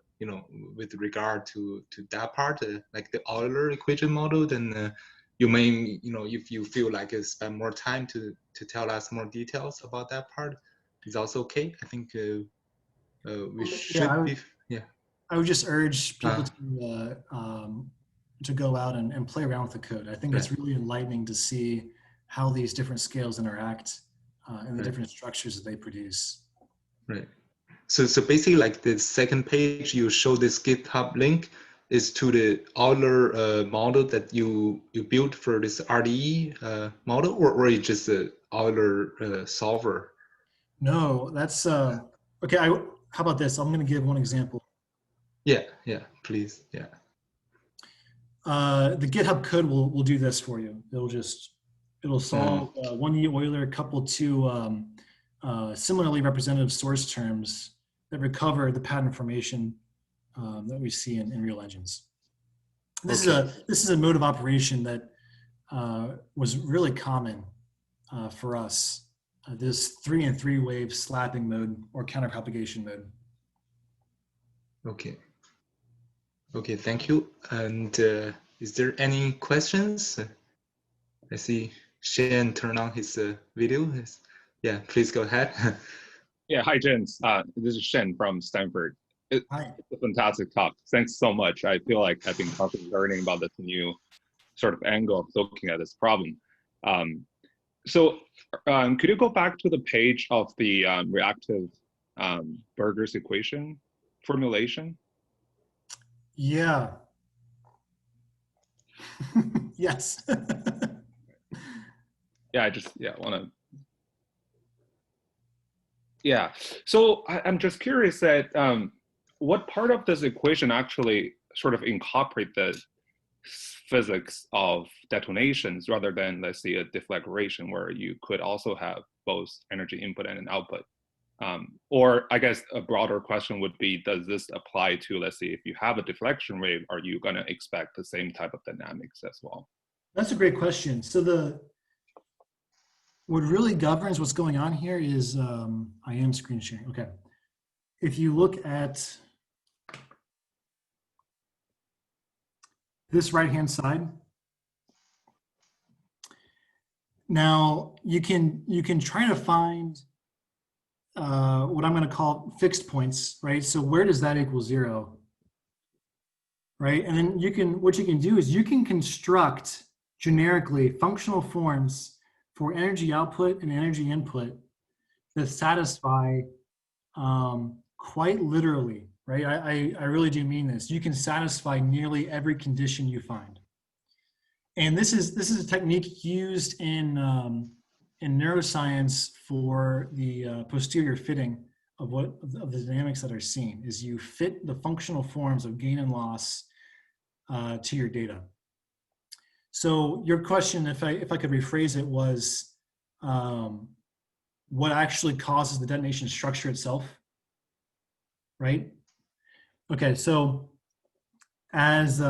with regard to that part, like the Euler equation model, then you may if you feel like spend more time to tell us more details about that part, it's also okay. I think we should be. Yeah. I would just urge people to go out and play around with the code. I think it's really enlightening to see how these different scales interact and the different structures that they produce. Right. So basically, like the second page, you show this GitHub link is to the Euler model that you built for this RDE model, or it's just a Euler solver? No, that's okay. How about this? I'm going to give one example. Yeah, please, yeah. The GitHub code will do this for you. It'll solve one Euler coupled to similarly representative source terms that recover the pattern formation that we see in real engines. This is a mode of operation that was really common for us. This 3 and 3 wave slapping mode or counter-propagation mode. Okay, thank you. And is there any questions? I see Shane turned on his video. Yeah, please go ahead. Yeah, hi, James. This is Shen from Stanford. It's Hi. a fantastic talk. Thanks so much. I feel like I've been constantly learning about this new sort of angle of looking at this problem. Could you go back to the page of the reactive Burger's equation formulation? Yeah. Yes. Yeah, I just want to. Yeah, so I'm just curious that what part of this equation actually sort of incorporate the physics of detonations rather than, let's say, a deflagration where you could also have both energy input and an output. Or I guess a broader question would be, does this apply to, let's say, if you have a deflection wave, are you going to expect the same type of dynamics as well? That's a great question. So what really governs what's going on here is, I am screen sharing, okay. If you look at this right-hand side, now you can try to find what I'm going to call fixed points, right? So where does that equal 0, right? And then what you can do is you can construct generically functional forms for energy output and energy input that satisfy quite literally, right? I really do mean this. You can satisfy nearly every condition you find. And this is a technique used in neuroscience for the posterior fitting of the dynamics that are seen, is you fit the functional forms of gain and loss to your data. So your question, if I could rephrase it, was what actually causes the detonation structure itself, right? Okay, so as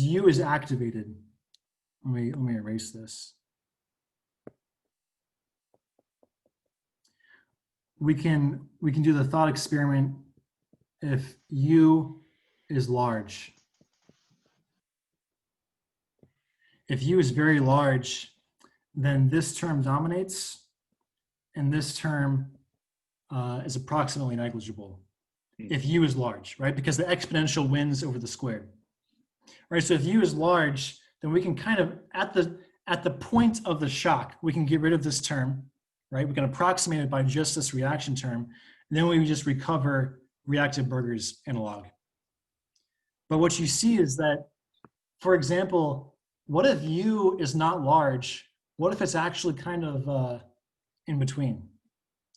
U is activated, let me erase this. We can do the thought experiment if U is large. If U is very large, then this term dominates, and this term is approximately negligible. If U is large, right? Because the exponential wins over the squared, right? So if U is large, then we can kind of, at the point of the shock, we can get rid of this term, right? We can approximate it by just this reaction term, and then we just recover reactive Burger's analog. But what you see is that, for example, what if U is not large? What if it's actually kind of in between?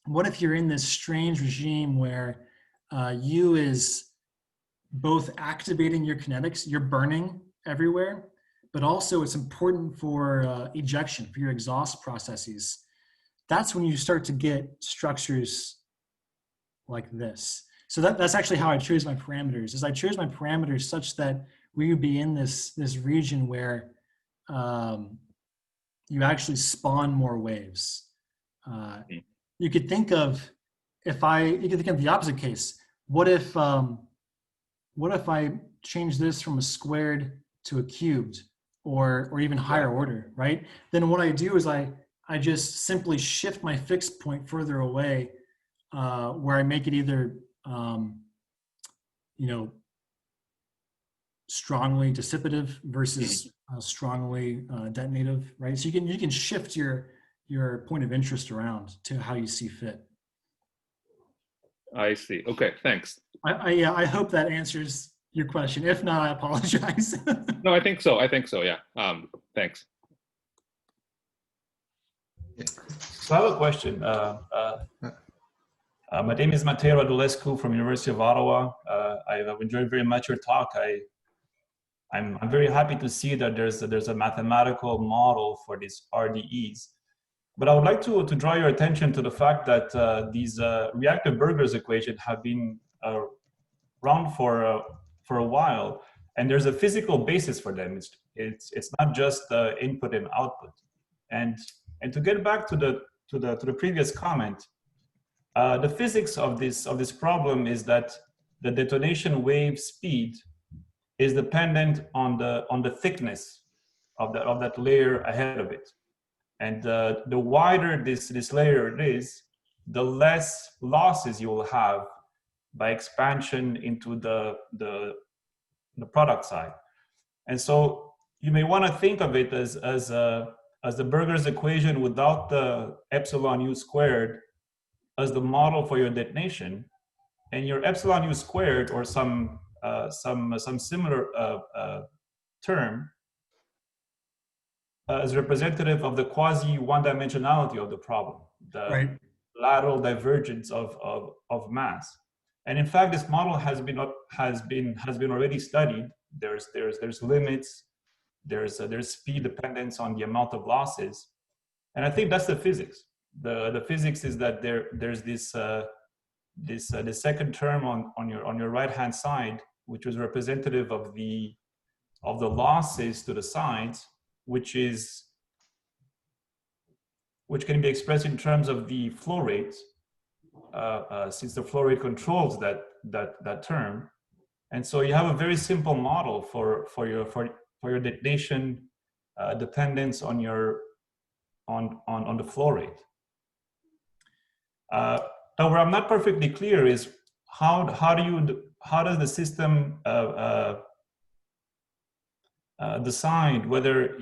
What if you're in this strange regime where U is both activating your kinetics, you're burning everywhere, but also it's important for ejection, for your exhaust processes. That's when you start to get structures like this. So that's actually how I choose my parameters, is I choose my parameters such that we would be in this region where you actually spawn more waves. You could think of you could think of the opposite case. What if I change this from a squared to a cubed, or even higher order, right? Then what I do is I just simply shift my fixed point further away, where I make it either strongly dissipative versus strongly detonative, right? So you can shift your point of interest around to how you see fit. I see. Okay, thanks. I hope that answers your question. If not, I apologize. No, I think so. Yeah. Thanks. So I have a question. My name is Mateo Radulescu from University of Ottawa. I've enjoyed very much your talk. I'm very happy to see that there's a mathematical model for these RDEs. But I would like to draw your attention to the fact that these reactive Burger's equation have been around for a while, and there's a physical basis for them. It's not just input and output. And to get back to the previous comment, the physics of this problem is that the detonation wave speed is dependent on the thickness of that layer ahead of it. And the wider this layer is, the less losses you will have by expansion into the product side. And so you may want to think of it as the Berger's equation without the epsilon u squared as the model for your detonation, and your epsilon u squared or some similar term as representative of the quasi one-dimensionality of the problem, the lateral divergence of mass. And in fact, this model has been already studied. There's limits. There's speed dependence on the amount of losses, and I think that's the physics. The physics is that there's this the second term on your right hand side, which is representative of the losses to the sides, which can be expressed in terms of the flow rates, since the flow rate controls that term. And so you have a very simple model for your detonation dependence on the flow rate. Now, where I'm not perfectly clear is how does the system decide whether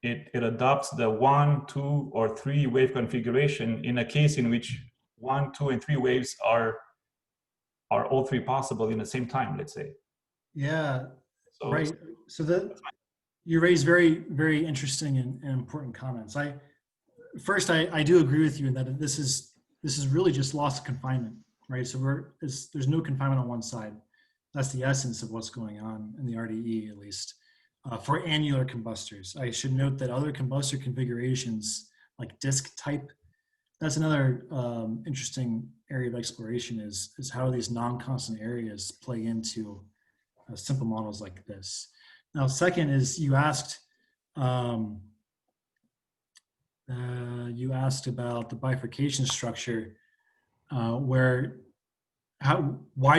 it adopts the 1, 2, or 3 wave configuration in a case in which 1, 2, and 3 waves are all 3 possible in the same time, let's say. Yeah, so, right. So you raise very, very interesting and important comments. I do agree with you in that this is really just loss of confinement, right? So there's no confinement on one side. That's the essence of what's going on in the RDE, at least. For annular combustors, I should note that other combustor configurations, like disk type, that's another interesting area of exploration is how these non-constant areas play into simple models like this. Now, second is you asked about the bifurcation structure, why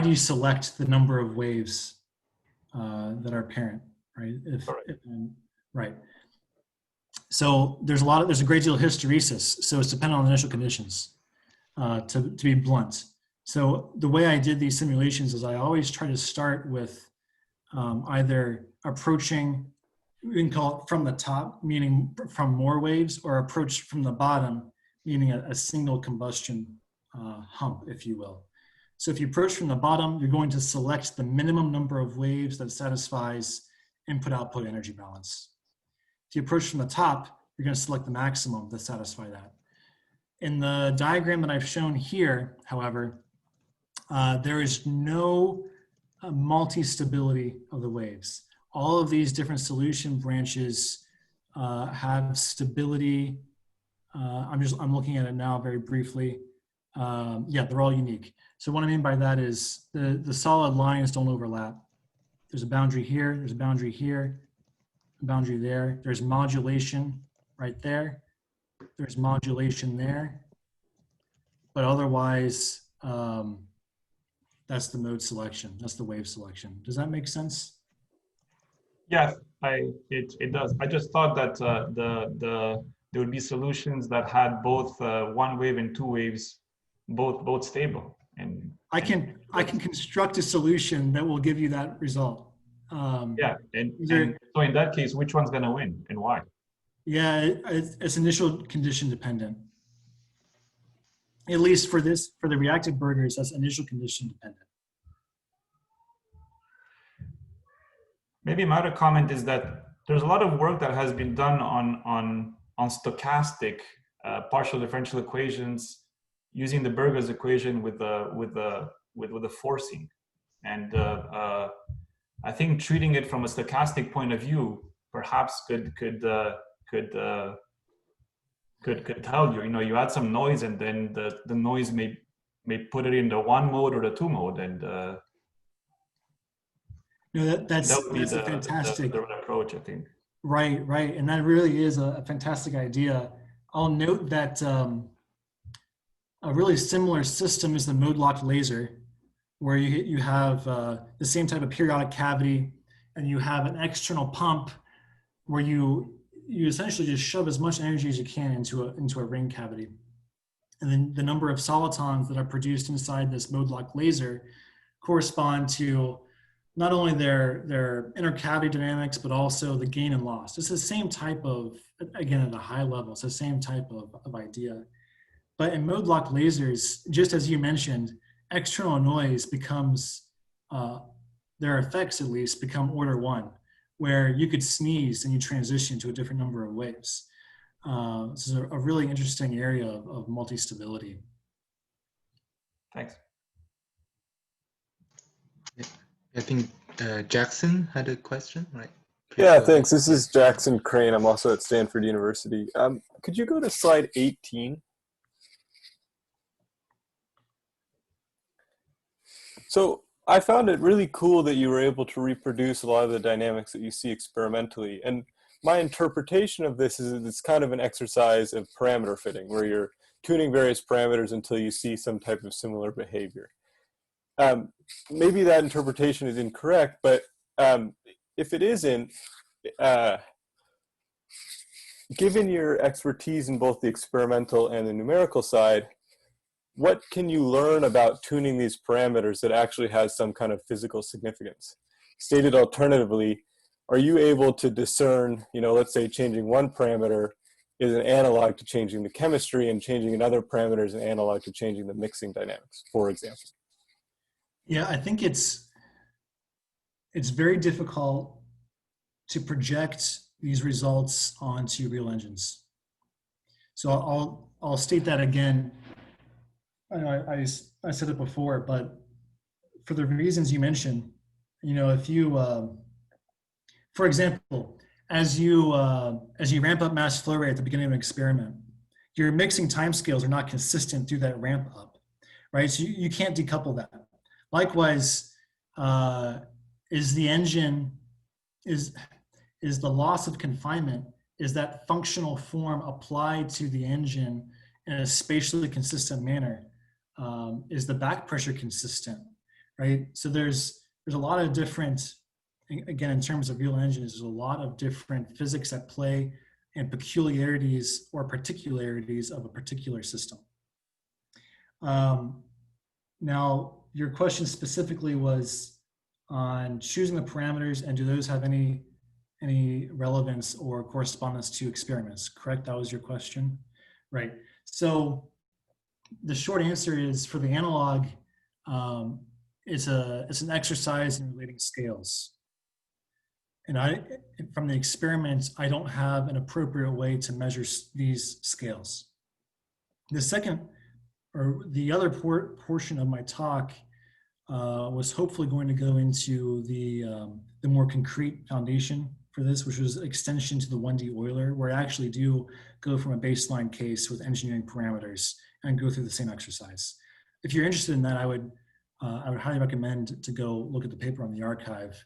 do you select the number of waves that are parent? Right. Right. So there's a great deal of hysteresis. So it's dependent on the initial conditions, to be blunt. So the way I did these simulations is I always try to start with either approaching, we can call it from the top, meaning from more waves, or approach from the bottom, meaning a single combustion hump, if you will. So if you approach from the bottom, you're going to select the minimum number of waves that satisfies input-output energy balance. If you approach from the top, you're going to select the maximum to satisfy that. In the diagram that I've shown here, however, there is no multi-stability of the waves. All of these different solution branches have stability. I'm looking at it now very briefly. Yeah, they're all unique. So what I mean by that is the solid lines don't overlap. There's a boundary here, there's a boundary here, a boundary there. There's modulation right there. There's modulation there. But otherwise, that's the mode selection. That's the wave selection. Does that make sense? Yes, it does. I just thought that there would be solutions that had both 1 wave and 2 waves, both stable. And I can construct a solution that will give you that result. Yeah, and so in that case, which one's going to win and why? Yeah, it's initial condition dependent. At least for the reactive burgers, that's initial condition dependent. Maybe my other comment is that there's a lot of work that has been done on stochastic partial differential equations using the Berger's equation with the forcing, and I think treating it from a stochastic point of view perhaps could tell you. You add some noise, and then the noise may put it in the 1 mode or the 2 mode, and that's a fantastic the approach, I think. Right, and that really is a fantastic idea. I'll note that a really similar system is the mode-locked laser, where you have the same type of periodic cavity, and you have an external pump where you you essentially just shove as much energy as you can into a ring cavity. And then the number of solitons that are produced inside this mode-locked laser correspond to not only their inner cavity dynamics, but also the gain and loss. It's the same type of, again, at a high level, it's the same type of idea. But in mode-locked lasers, just as you mentioned, external noise becomes, their effects at least, become order 1, where you could sneeze and you transition to a different number of waves. This is a really interesting area of multi-stability. Thanks. I think Jackson had a question, right? Yeah, thanks. This is Jackson Crane. I'm also at Stanford University. Could you go to slide 18? So I found it really cool that you were able to reproduce a lot of the dynamics that you see experimentally. And my interpretation of this is it's kind of an exercise of parameter fitting, where you're tuning various parameters until you see some type of similar behavior. Maybe that interpretation is incorrect, but if it isn't, given your expertise in both the experimental and the numerical side, what can you learn about tuning these parameters that actually has some kind of physical significance? Stated alternatively, are you able to discern, let's say changing one parameter is an analog to changing the chemistry, and changing another parameter is an analog to changing the mixing dynamics, for example? Yeah, I think it's very difficult to project these results onto real engines. So I'll state that again. I said it before, but for the reasons you mentioned, if you, for example, as you ramp up mass flow rate at the beginning of an experiment, your mixing timescales are not consistent through that ramp up, right? So you can't decouple that. Likewise, is the loss of confinement, is that functional form applied to the engine in a spatially consistent manner? Is the back pressure consistent, right? So there's a lot of different, again, in terms of real engines, there's a lot of different physics at play and peculiarities or particularities of a particular system. Now, your question specifically was on choosing the parameters, and do those have any relevance or correspondence to experiments, correct? That was your question, right? So the short answer is, for the analog, it's an exercise in relating scales. And from the experiments, I don't have an appropriate way to measure these scales. The other portion of my talk was hopefully going to go into the more concrete foundation for this, which was extension to the 1D Euler, where I actually do go from a baseline case with engineering parameters and go through the same exercise. If you're interested in that, I would highly recommend to go look at the paper on the archive,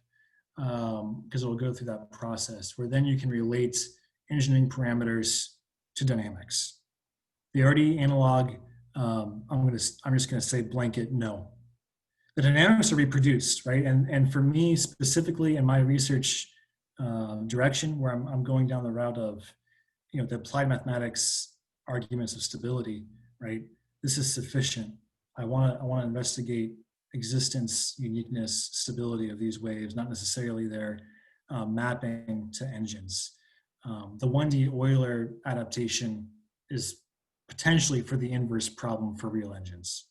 because it will go through that process, where then you can relate engineering parameters to dynamics. The RD analog, I'm just gonna say blanket no. The dynamics are reproduced, right? And for me specifically in my research direction, where I'm going down the route of, the applied mathematics arguments of stability, right? This is sufficient. I want to investigate existence, uniqueness, stability of these waves, not necessarily their mapping to engines. The 1D Euler adaptation is potentially for the inverse problem for real engines.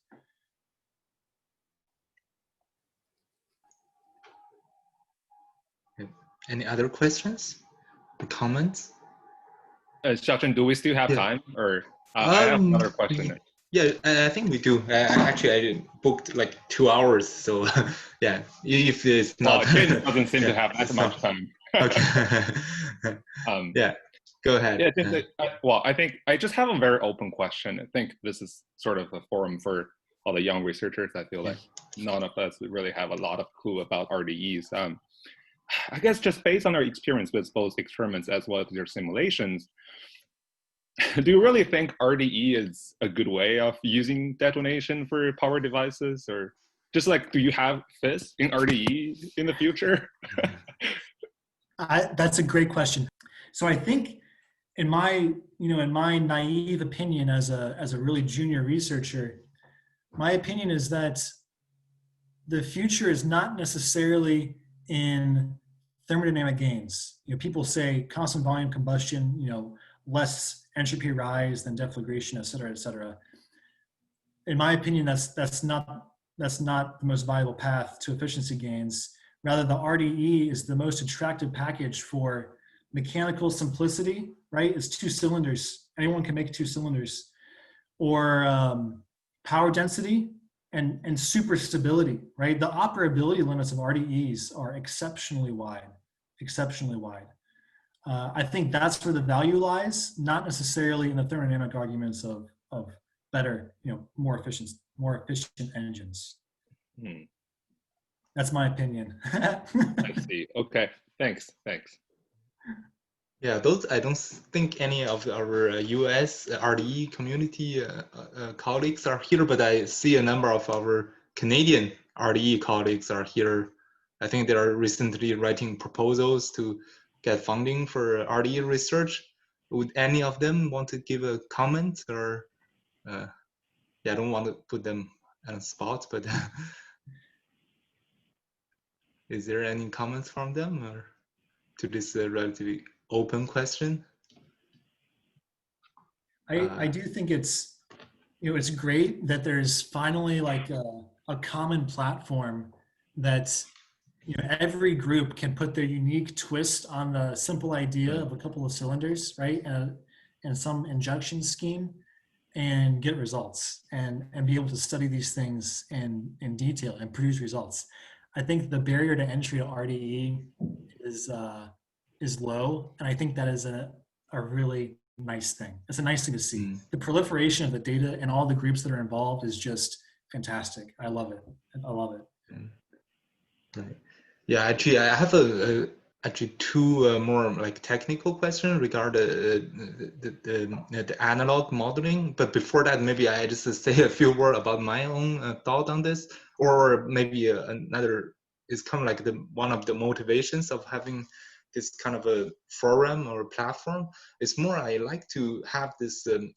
Any other questions or comments? Xiaochen, do we still have time, or I have another question? Yeah, I think we do. Actually, I booked like 2 hours, so yeah. If it's not, Chen doesn't seem to have that much time. Okay. Yeah, go ahead. Yeah, well, I think I just have a very open question. I think this is sort of a forum for all the young researchers. I feel like none of us really have a lot of clue about RDEs. I guess just based on our experience with both experiments as well as your simulations, do you really think RDE is a good way of using detonation for power devices? Or just like, do you have FIS in RDE in the future? That's a great question. So I think in my naive opinion as a really junior researcher, my opinion is that the future is not necessarily in thermodynamic gains. People say constant volume combustion, less entropy rise than deflagration, et cetera, et cetera. In my opinion, that's not the most viable path to efficiency gains. Rather, the RDE is the most attractive package for mechanical simplicity, right? It's 2 cylinders. Anyone can make 2 cylinders. Or power density and super stability, right? The operability limits of RDEs are exceptionally wide, exceptionally wide. I think that's where the value lies, not necessarily in the thermodynamic arguments of better, more efficient engines. That's my opinion. I see. Okay. Thanks. Yeah, those I don't think any of our US RDE community colleagues are here, but I see a number of our Canadian RDE colleagues are here. I think they are recently writing proposals to get funding for RDE research. Would any of them want to give a comment? Or yeah, I don't want to put them on the spot, but is there any comments from them or to this relatively open question? I do think it's it's great that there's finally like a common platform that every group can put their unique twist on the simple idea of a couple of cylinders, right, and some injection scheme, and get results and be able to study these things in detail and produce results. I think the barrier to entry to RDE is low, and I think that is a really nice thing. It's a nice thing to see. The proliferation of the data and all the groups that are involved is just fantastic. I love it. Right. Yeah, actually, I have actually 2 more like technical questions regarding the analog modeling. But before that, maybe I just say a few words about my own thought on this, or maybe another is kind of like one of the motivations of having this kind of a forum or platform. It's more I like to have this, the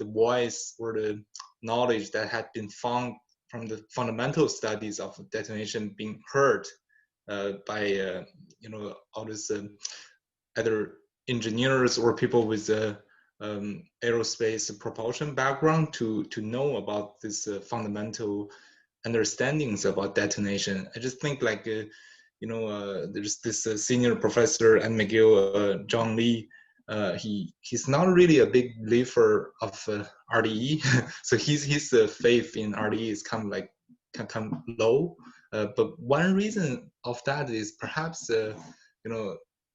voice or the knowledge that had been found from the fundamental studies of detonation being heard by all these either engineers or people with aerospace propulsion background to know about this fundamental understandings about detonation. I just think like there's this senior professor at McGill, John Lee. He's not really a big believer of RDE, so his faith in RDE is kind of low. But one reason of that is perhaps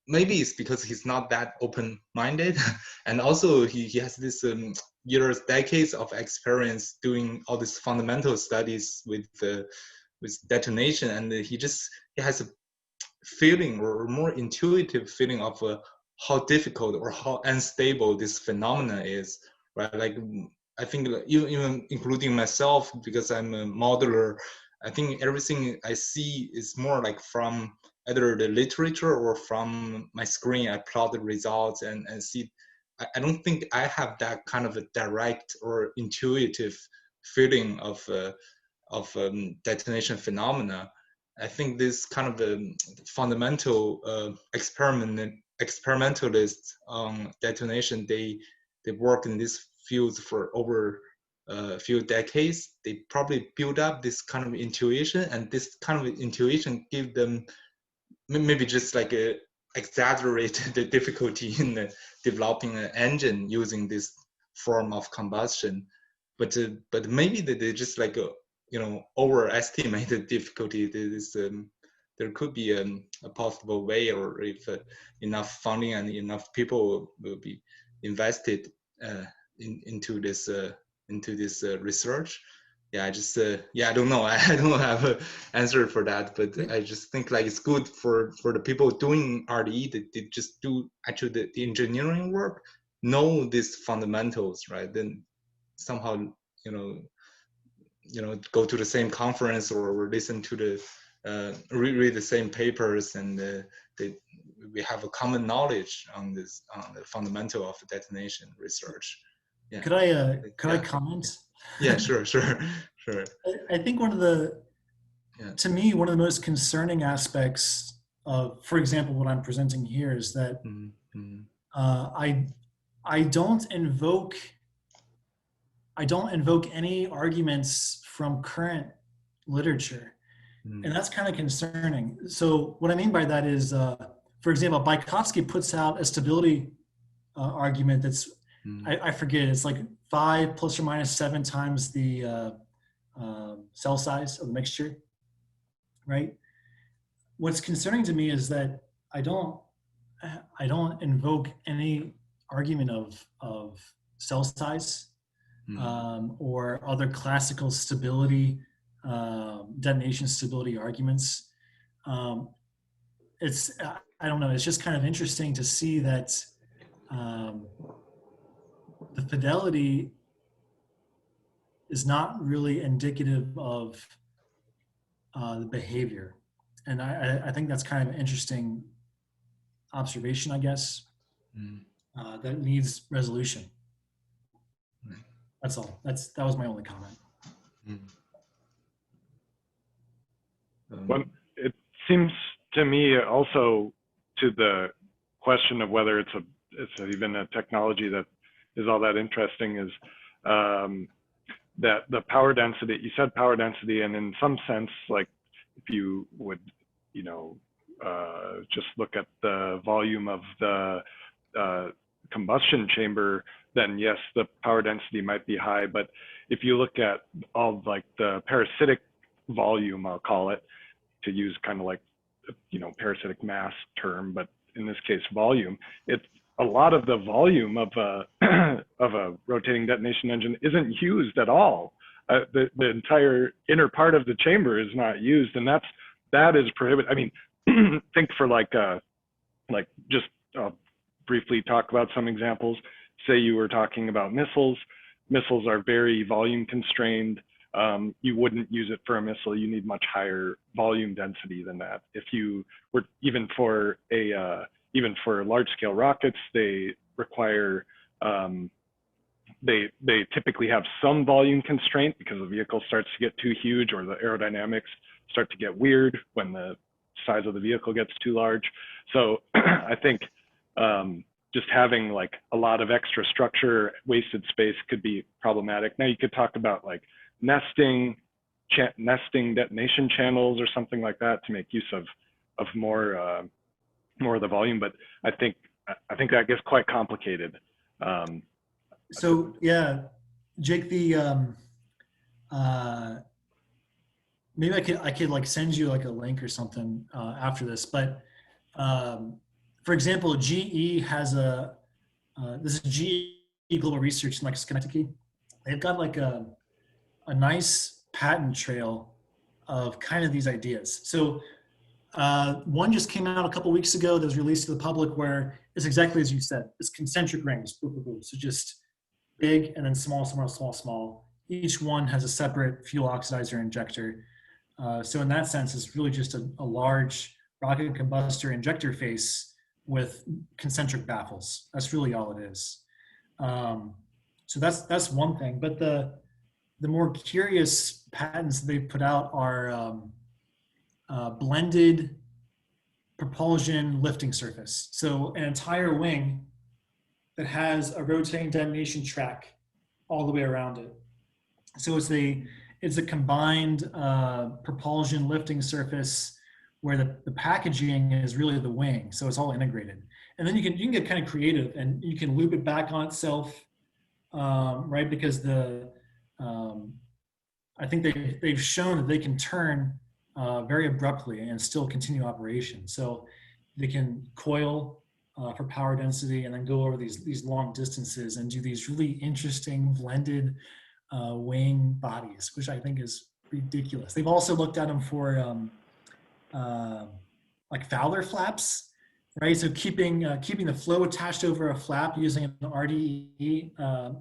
maybe it's because he's not that open-minded, and also he has this decades of experience doing all these fundamental studies with detonation, and he has a feeling or more intuitive feeling of how difficult or how unstable this phenomena is, right? Like I think even including myself, because I'm a modeler, I think everything I see is more like from either the literature or from my screen. I plot the results and see. I don't think I have that kind of a direct or intuitive feeling of detonation phenomena. I think this kind of fundamental experimentalists on detonation, they work in these fields for over a few decades. They probably build up this kind of intuition, and this kind of intuition give them maybe just like exaggerate the difficulty in developing an engine using this form of combustion. But maybe they just like overestimate the difficulty. There could be a possible way, or if enough funding and enough people will be invested into this research. Yeah, I just I don't know. I don't have an answer for that, but I just think like it's good for the people doing RDE that they just do actually the engineering work, know these fundamentals, right? Then somehow go to the same conference or listen to the read the same papers, and they we have a common knowledge on this, on the fundamental of detonation research. Yeah. Could I comment? Yeah, sure. I think one of the, to me, one of the most concerning aspects of, for example, what I'm presenting here is that I don't invoke any arguments from current literature, and that's kind of concerning. So what I mean by that is, for example, Bykovsky puts out a stability argument that's, I forget, it's like 5 plus or minus 7 times the cell size of the mixture, right? What's concerning to me is that I don't invoke any argument of cell size or other classical stability, detonation stability arguments. It's, I don't know, it's just kind of interesting to see that the fidelity is not really indicative of the behavior. And I think that's kind of an interesting observation, I guess, that needs resolution. That's all. That was my only comment. Well, it seems to me also to the question of whether it's even a technology that is all that interesting is that the power density, you said power density, and in some sense, like if you would, just look at the volume of the combustion chamber, then yes, the power density might be high. But if you look at all like the parasitic volume, I'll call it, to use kind of like, parasitic mass term, but in this case, volume, it's a lot of the volume of a rotating detonation engine isn't used at all. The entire inner part of the chamber is not used, and that is prohibited. I mean, think for just briefly talk about some examples. Say you were talking about missiles. Missiles are very volume constrained. You wouldn't use it for a missile. You need much higher volume density than that. If you were even for large scale rockets, they require they typically have some volume constraint because the vehicle starts to get too huge, or the aerodynamics start to get weird when the size of the vehicle gets too large. So I think just having like a lot of extra structure, wasted space could be problematic. Now you could talk about like nesting detonation channels or something like that to make use of more of the volume, but I think that gets quite complicated. So yeah, Jake, the maybe I could like send you like a link or something after this, but for example, GE has this is GE Global Research in like Schenectady. They've got like a nice patent trail of kind of these ideas. So one just came out a couple weeks ago that was released to the public, where it's exactly as you said. It's concentric rings, boop, boop, boop. So just big and then small, small, small, small. Each one has a separate fuel oxidizer injector. So in that sense, it's really just a large rocket combustor injector face with concentric baffles. That's really all it is. So that's one thing. But the more curious patents they put out are blended propulsion lifting surface. So an entire wing that has a rotating detonation track all the way around it. So it's a combined propulsion lifting surface where the packaging is really the wing. So it's all integrated. And then you can get kind of creative, and you can loop it back on itself, right? Because I think they've shown that they can turn very abruptly and still continue operation. So they can coil for power density and then go over these long distances and do these really interesting blended wing bodies, which I think is ridiculous. They've also looked at them for like Fowler flaps, right? So keeping the flow attached over a flap using an RDE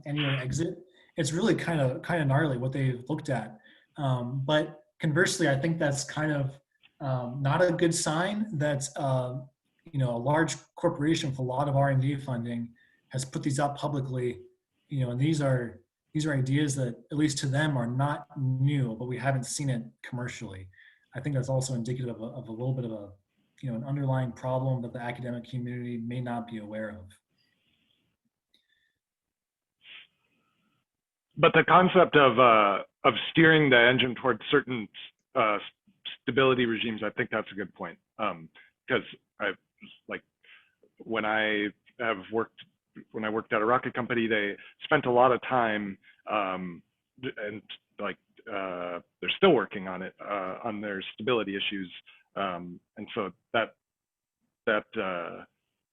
annular exit. It's really kind of gnarly what they've looked at. But conversely, I think that's kind of not a good sign that a large corporation with a lot of R&D funding has put these out publicly, and these are ideas that, at least to them, are not new, but we haven't seen it commercially. I think that's also indicative of a little bit of a, an underlying problem that the academic community may not be aware of. But the concept of steering the engine towards certain stability regimes, I think that's a good point. Because when I worked at a rocket company, they spent a lot of time and they're still working on it, on their stability issues, and so that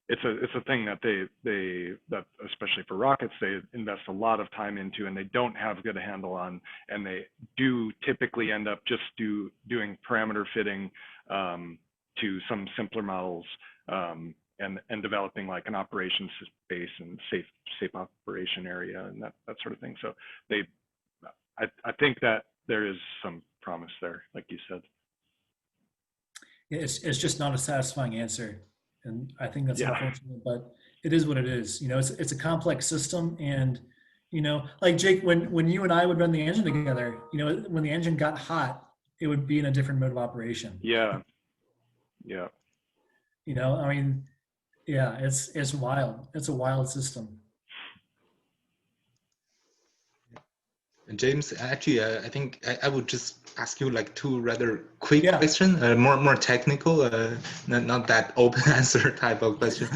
it's a thing that that especially for rockets, they invest a lot of time into, and they don't have good a handle on, and they do typically end up just doing parameter fitting to some simpler models, and developing like an operations space and safe operation area and that sort of thing. So I think that there is some promise there, like you said. It's just not a satisfying answer, and I think that's unfortunate, but it is what it is. It's a complex system, and like Jake, when you and I would run the engine together, when the engine got hot, it would be in a different mode of operation. Yeah. I mean, yeah, it's wild. It's a wild system. James, actually, I think I would just ask you like two rather quick questions, more technical, not that open answer type of question.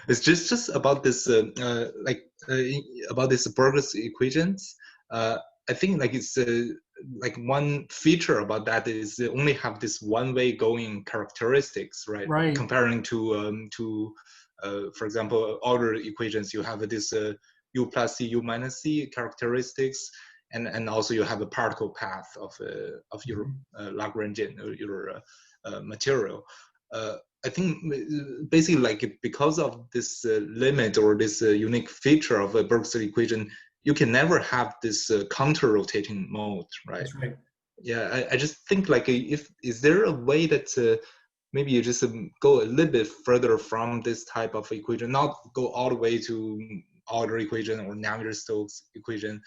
It's just about this, about this Burger's equations. I think like it's like one feature about that is they only have this one-way going characteristics, right? Right. Comparing to for example, other equations, you have this U plus C, U minus C characteristics, and also you have a particle path of your Lagrangian or your material. I think basically like because of this limit or this unique feature of a Burger's equation, you can never have this counter-rotating mode, right? That's right. Yeah, I just think like is there a way that maybe you just go a little bit further from this type of equation, not go all the way to Alder equation or Navier-Stokes equation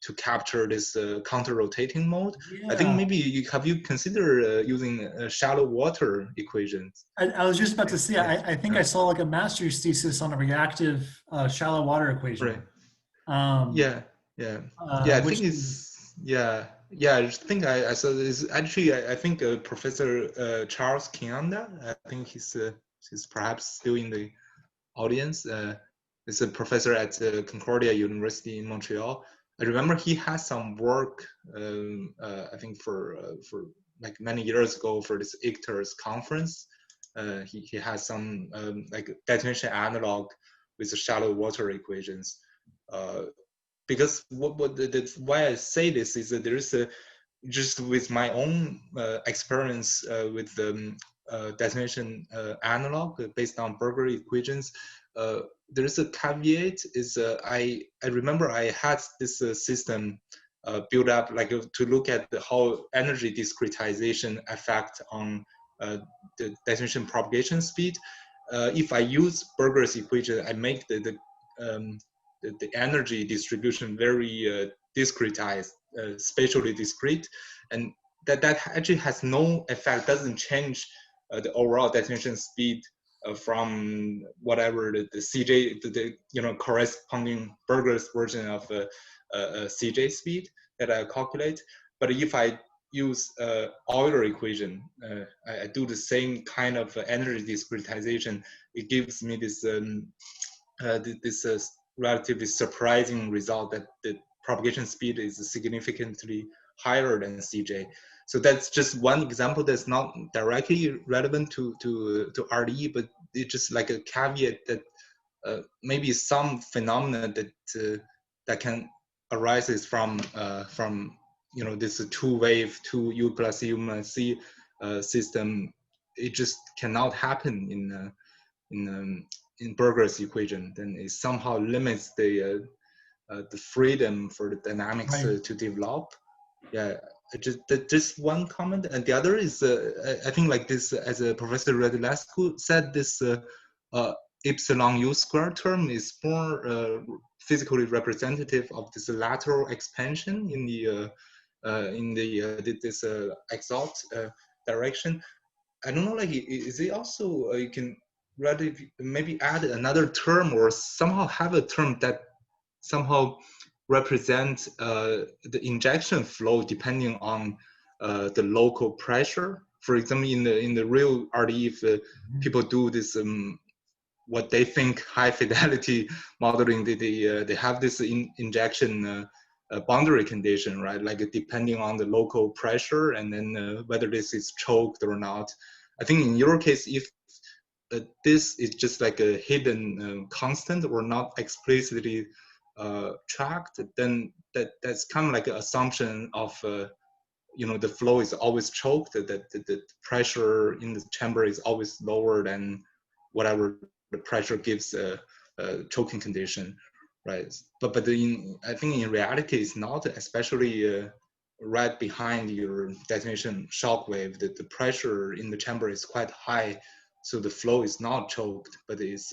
to capture this counter-rotating mode? Yeah. I think maybe have you considered using shallow water equations? I was just about to say, I think I saw like a master's thesis on a reactive shallow water equation. Right. I think it's I just think I saw this actually. I think Professor Charles Kianda, I think he's perhaps still in the audience. He's a professor at Concordia University in Montreal. I remember he has some work, I think for like many years ago for this ICTERS conference. He has some like detonation analog with the shallow water equations. Because why I say this is that there is just with my own experience with the detonation analog based on Burger equations, there is a caveat is I remember I had this system built up like to look at how energy discretization affect on the detonation propagation speed. If I use Burger's equation, I make the energy distribution very discretized, spatially discrete, and that actually has no effect, doesn't change the overall detonation speed from whatever the CJ, the corresponding Burger's version of CJ speed that I calculate. But if I use Euler equation, I do the same kind of energy discretization, it gives me this relatively surprising result that the propagation speed is significantly higher than CJ. So that's just one example that's not directly relevant to RDE, but it's just like a caveat that maybe some phenomena that can arise from this two-wave, 2U plus U minus C system. It just cannot happen in Burger's equation. Then it somehow limits the freedom for the dynamics to develop. Yeah, just one comment, and the other is I think like this, as Professor Radulescu said, this epsilon u squared term is more physically representative of this lateral expansion in the this exalt direction. I don't know, like, is it also you can maybe add another term or somehow have a term that somehow represent the injection flow depending on the local pressure. For example, in the real RDE, if people do this what they think high fidelity modeling, they have this injection boundary condition, right? Like depending on the local pressure and then whether this is choked or not. I think in your case, if this is just like a hidden constant or not explicitly tracked, then that's kind of like an assumption of you know, the flow is always choked, that the pressure in the chamber is always lower than whatever the pressure gives a choking condition, right? But I think in reality it's not, especially right behind your detonation shock wave, the pressure in the chamber is quite high, so the flow is not choked, but it's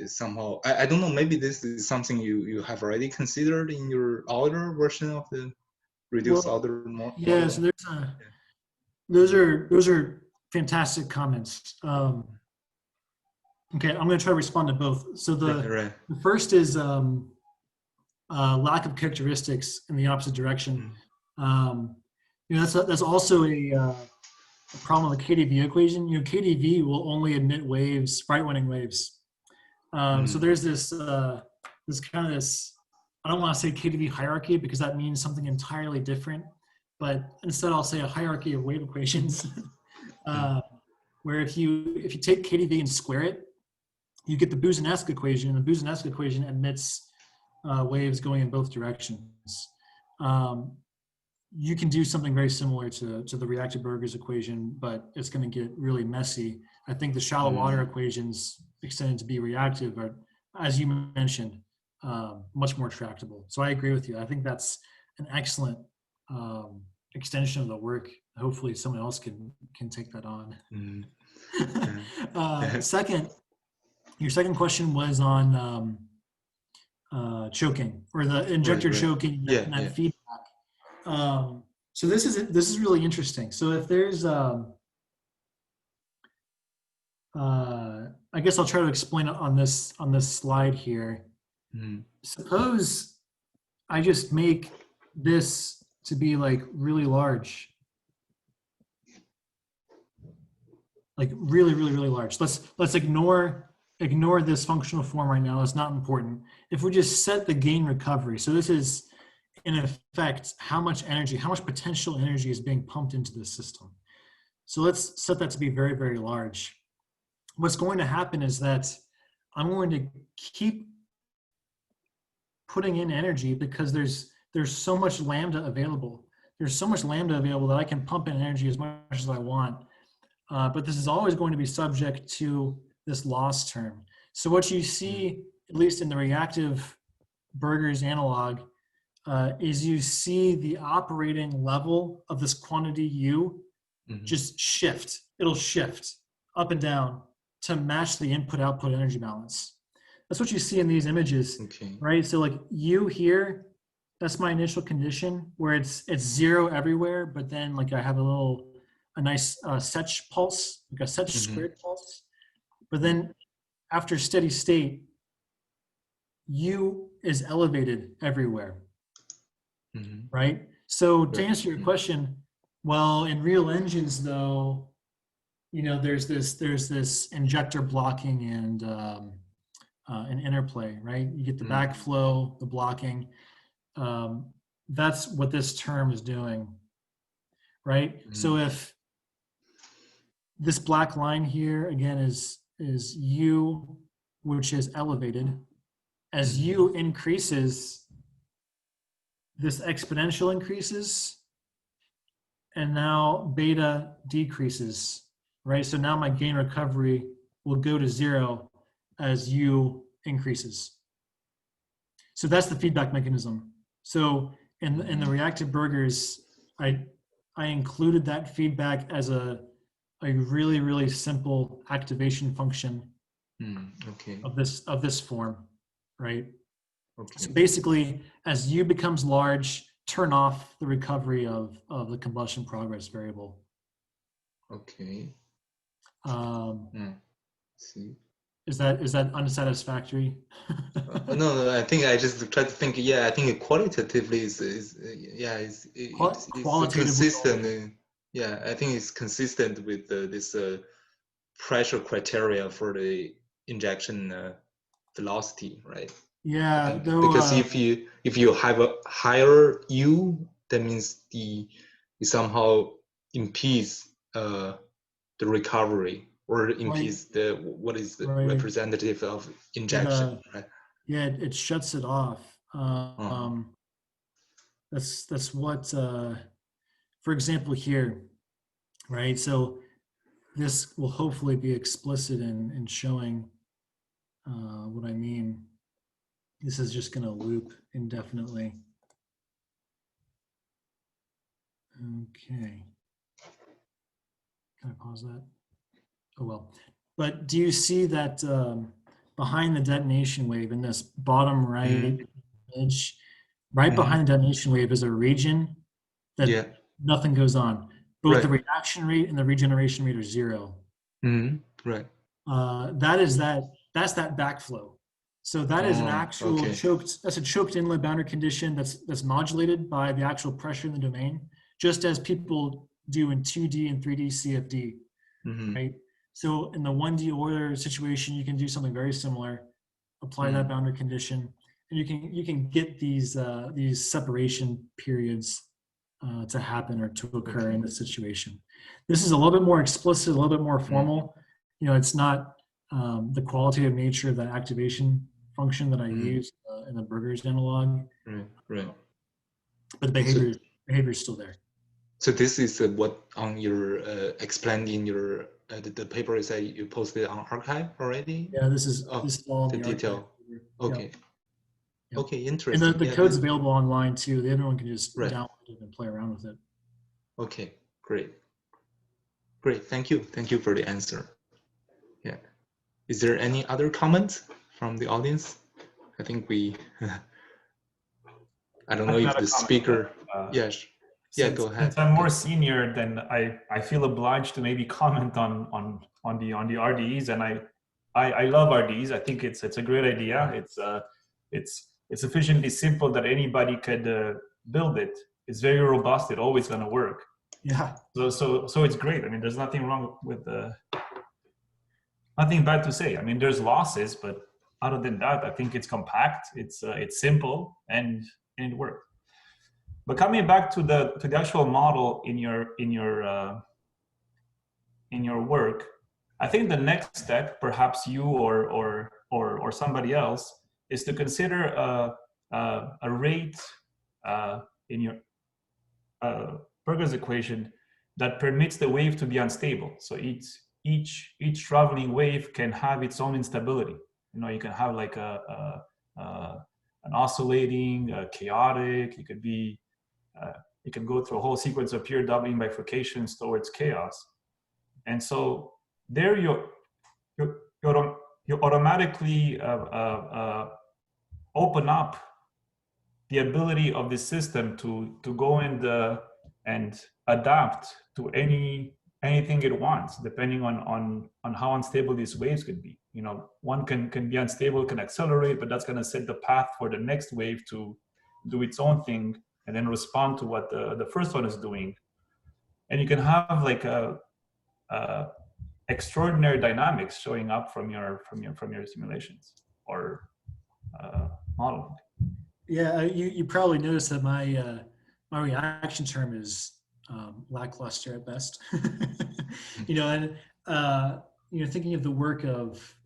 somehow, I don't know, maybe this is something you have already considered in your older version of the reduced order model. Yeah, so there's those are fantastic comments. Okay, I'm going to try to respond to both. So the first is lack of characteristics in the opposite direction. You know, that's also a problem with the KdV equation. You know, KdV will only emit waves, right-winding waves. So there's this kind of this, I don't want to say KdV hierarchy because that means something entirely different, but instead I'll say a hierarchy of wave equations, where if you take KdV and square it, you get the Boussinesq equation, and the Boussinesq equation emits waves going in both directions. You can do something very similar to the reactive Burger's equation, but it's going to get really messy. I think the shallow water equations extended to be reactive are, as you mentioned, much more tractable. So I agree with you. I think that's an excellent extension of the work. Hopefully someone else can take that on. Second, your second question was on choking, or the injector choking and that feedback. So this is really interesting. So if there's I guess I'll try to explain it on this slide here. Suppose I just make this to be like really large, like really large. Let's ignore this functional form right now. It's not important. If we just set the gain recovery, so this is in effect how much energy, how much potential energy is being pumped into this system. So let's set that to be very large. What's going to happen is that I'm going to keep putting in energy because there's so much lambda available. There's so much lambda available that I can pump in energy as much as I want. But this is always going to be subject to this loss term. So what you see, at least in the reactive Burger's analog, is you see the operating level of this quantity U just shift. It'll shift up and down to match the input-output energy balance. That's what you see in these images, right? So like U here, that's my initial condition where it's zero everywhere, but then like I have a nice Sech pulse, like a Sech squared pulse. But then after steady state, U is elevated everywhere, right? So to answer your question, well, in real engines though, you know, there's this injector blocking and an interplay, right? You get the backflow, the blocking. That's what this term is doing, right? So if this black line here again is U, which is elevated, as U increases, this exponential increases, and now beta decreases, right? So now my gain recovery will go to 0 as U increases. So that's the feedback mechanism. So in the reactive Burger's I included that feedback as a really, really simple activation function Okay. of this form, right? Okay. So basically, as U becomes large, turn off the recovery of the combustion progress variable. Okay. See. Is that unsatisfactory? No, I think I just try to think. Yeah, I think qualitatively is consistent. Yeah, I think it's consistent with this pressure criteria for the injection velocity, right? Yeah, though, because if you have a higher U, that means it somehow impedes the recovery, or impedes what is the representative of injection, right? Yeah, it shuts it off. That's what, for example, here, right? So this will hopefully be explicit in showing what I mean. This is just going to loop indefinitely. Okay. Can I pause that? Oh, well. But do you see that behind the detonation wave in this bottom right image, right behind the detonation wave is a region that nothing goes on. Both the reaction rate and the regeneration rate are 0. Right. That's that backflow. So that is an actual choked inlet boundary condition that's modulated by the actual pressure in the domain, just as people do in 2D and 3D CFD, right? So in the 1D Euler situation, you can do something very similar, apply that boundary condition, and you can get these separation periods to happen or to occur in this situation. This is a little bit more explicit, a little bit more formal. You know, it's not the qualitative nature of the activation function that I use in the Burgers analog. Right. But the behavior is still there. So this is what on your explained in your the paper is that you posted on archive already? Yeah, this is all the in the detail. Archive. Okay. Yep. Okay, interesting. And the code's available online too. Everyone can just download it and play around with it. Okay, great. Great, thank you. Thank you for the answer. Yeah. Is there any other comments from the audience? I think we, I don't know if the speaker, yes. Yeah, go ahead. Since I'm more senior, then I feel obliged to maybe comment on the RDEs, and I love RDEs. I think it's a great idea. It's sufficiently simple that anybody could build it. It's very robust. It's always going to work. Yeah. So it's great. I mean, there's nothing wrong with nothing bad to say. I mean, there's losses, but other than that, I think it's compact. It's simple and it works. But coming back to the actual model in your work, I think the next step, perhaps you or somebody else, is to consider a rate in your Burgers equation that permits the wave to be unstable. So each traveling wave can have its own instability. You know, you can have like an oscillating, chaotic. It could be you can go through a whole sequence of pure doubling bifurcations towards chaos. And so there you automatically open up the ability of the system to go and adapt to anything it wants, depending on how unstable these waves could be. You know, one can be unstable, can accelerate, but that's going to set the path for the next wave to do its own thing and then respond to what the first one is doing. And you can have like extraordinary dynamics showing up from your simulations or modeling. Yeah, you probably noticed that my reaction term is lackluster at best. You know, and you know, thinking of the work of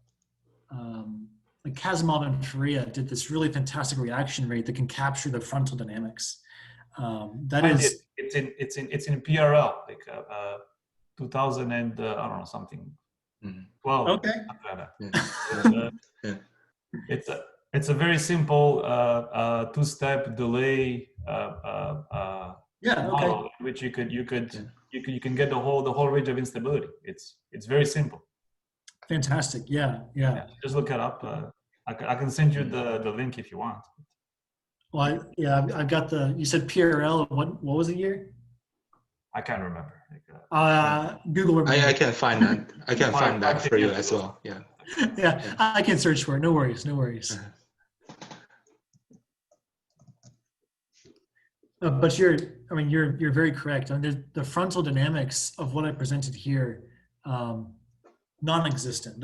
like Kazimov and Faria did this really fantastic reaction rate that can capture the frontal dynamics. It's in PRL, like 2000 and I don't know, something. 12. Okay. It's a very simple two-step delay model. which you can get the whole range of instability. It's very simple. Fantastic. Yeah. Just look it up. I can send you the link if you want. Well, I've got you said PRL. What was the year? I can't remember. Google. I can find that. I can find that for you as well. Yeah. Yeah, I can search for it. No worries. No worries. But you're very correct. I mean, the frontal dynamics of what I presented here, non-existent.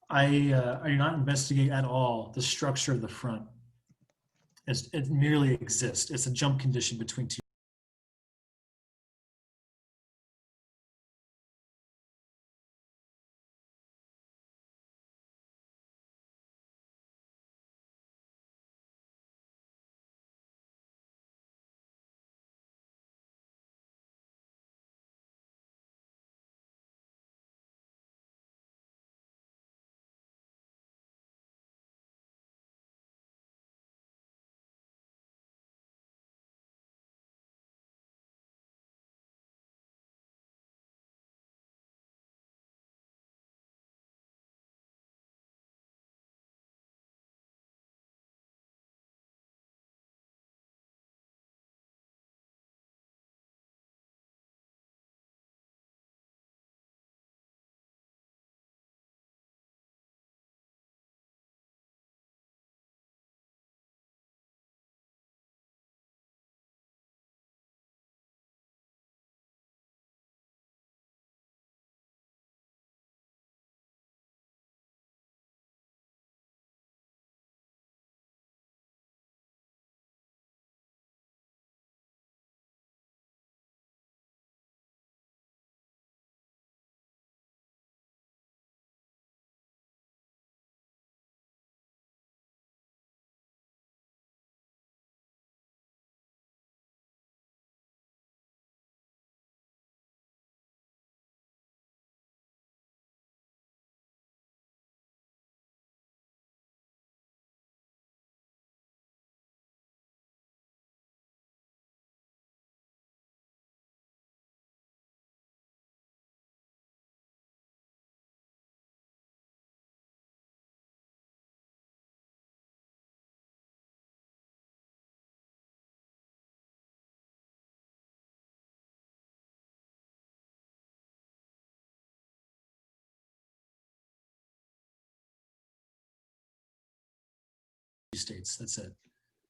I do not investigate at all the structure of the front. It merely exists. It's a jump condition between two. States. That's it.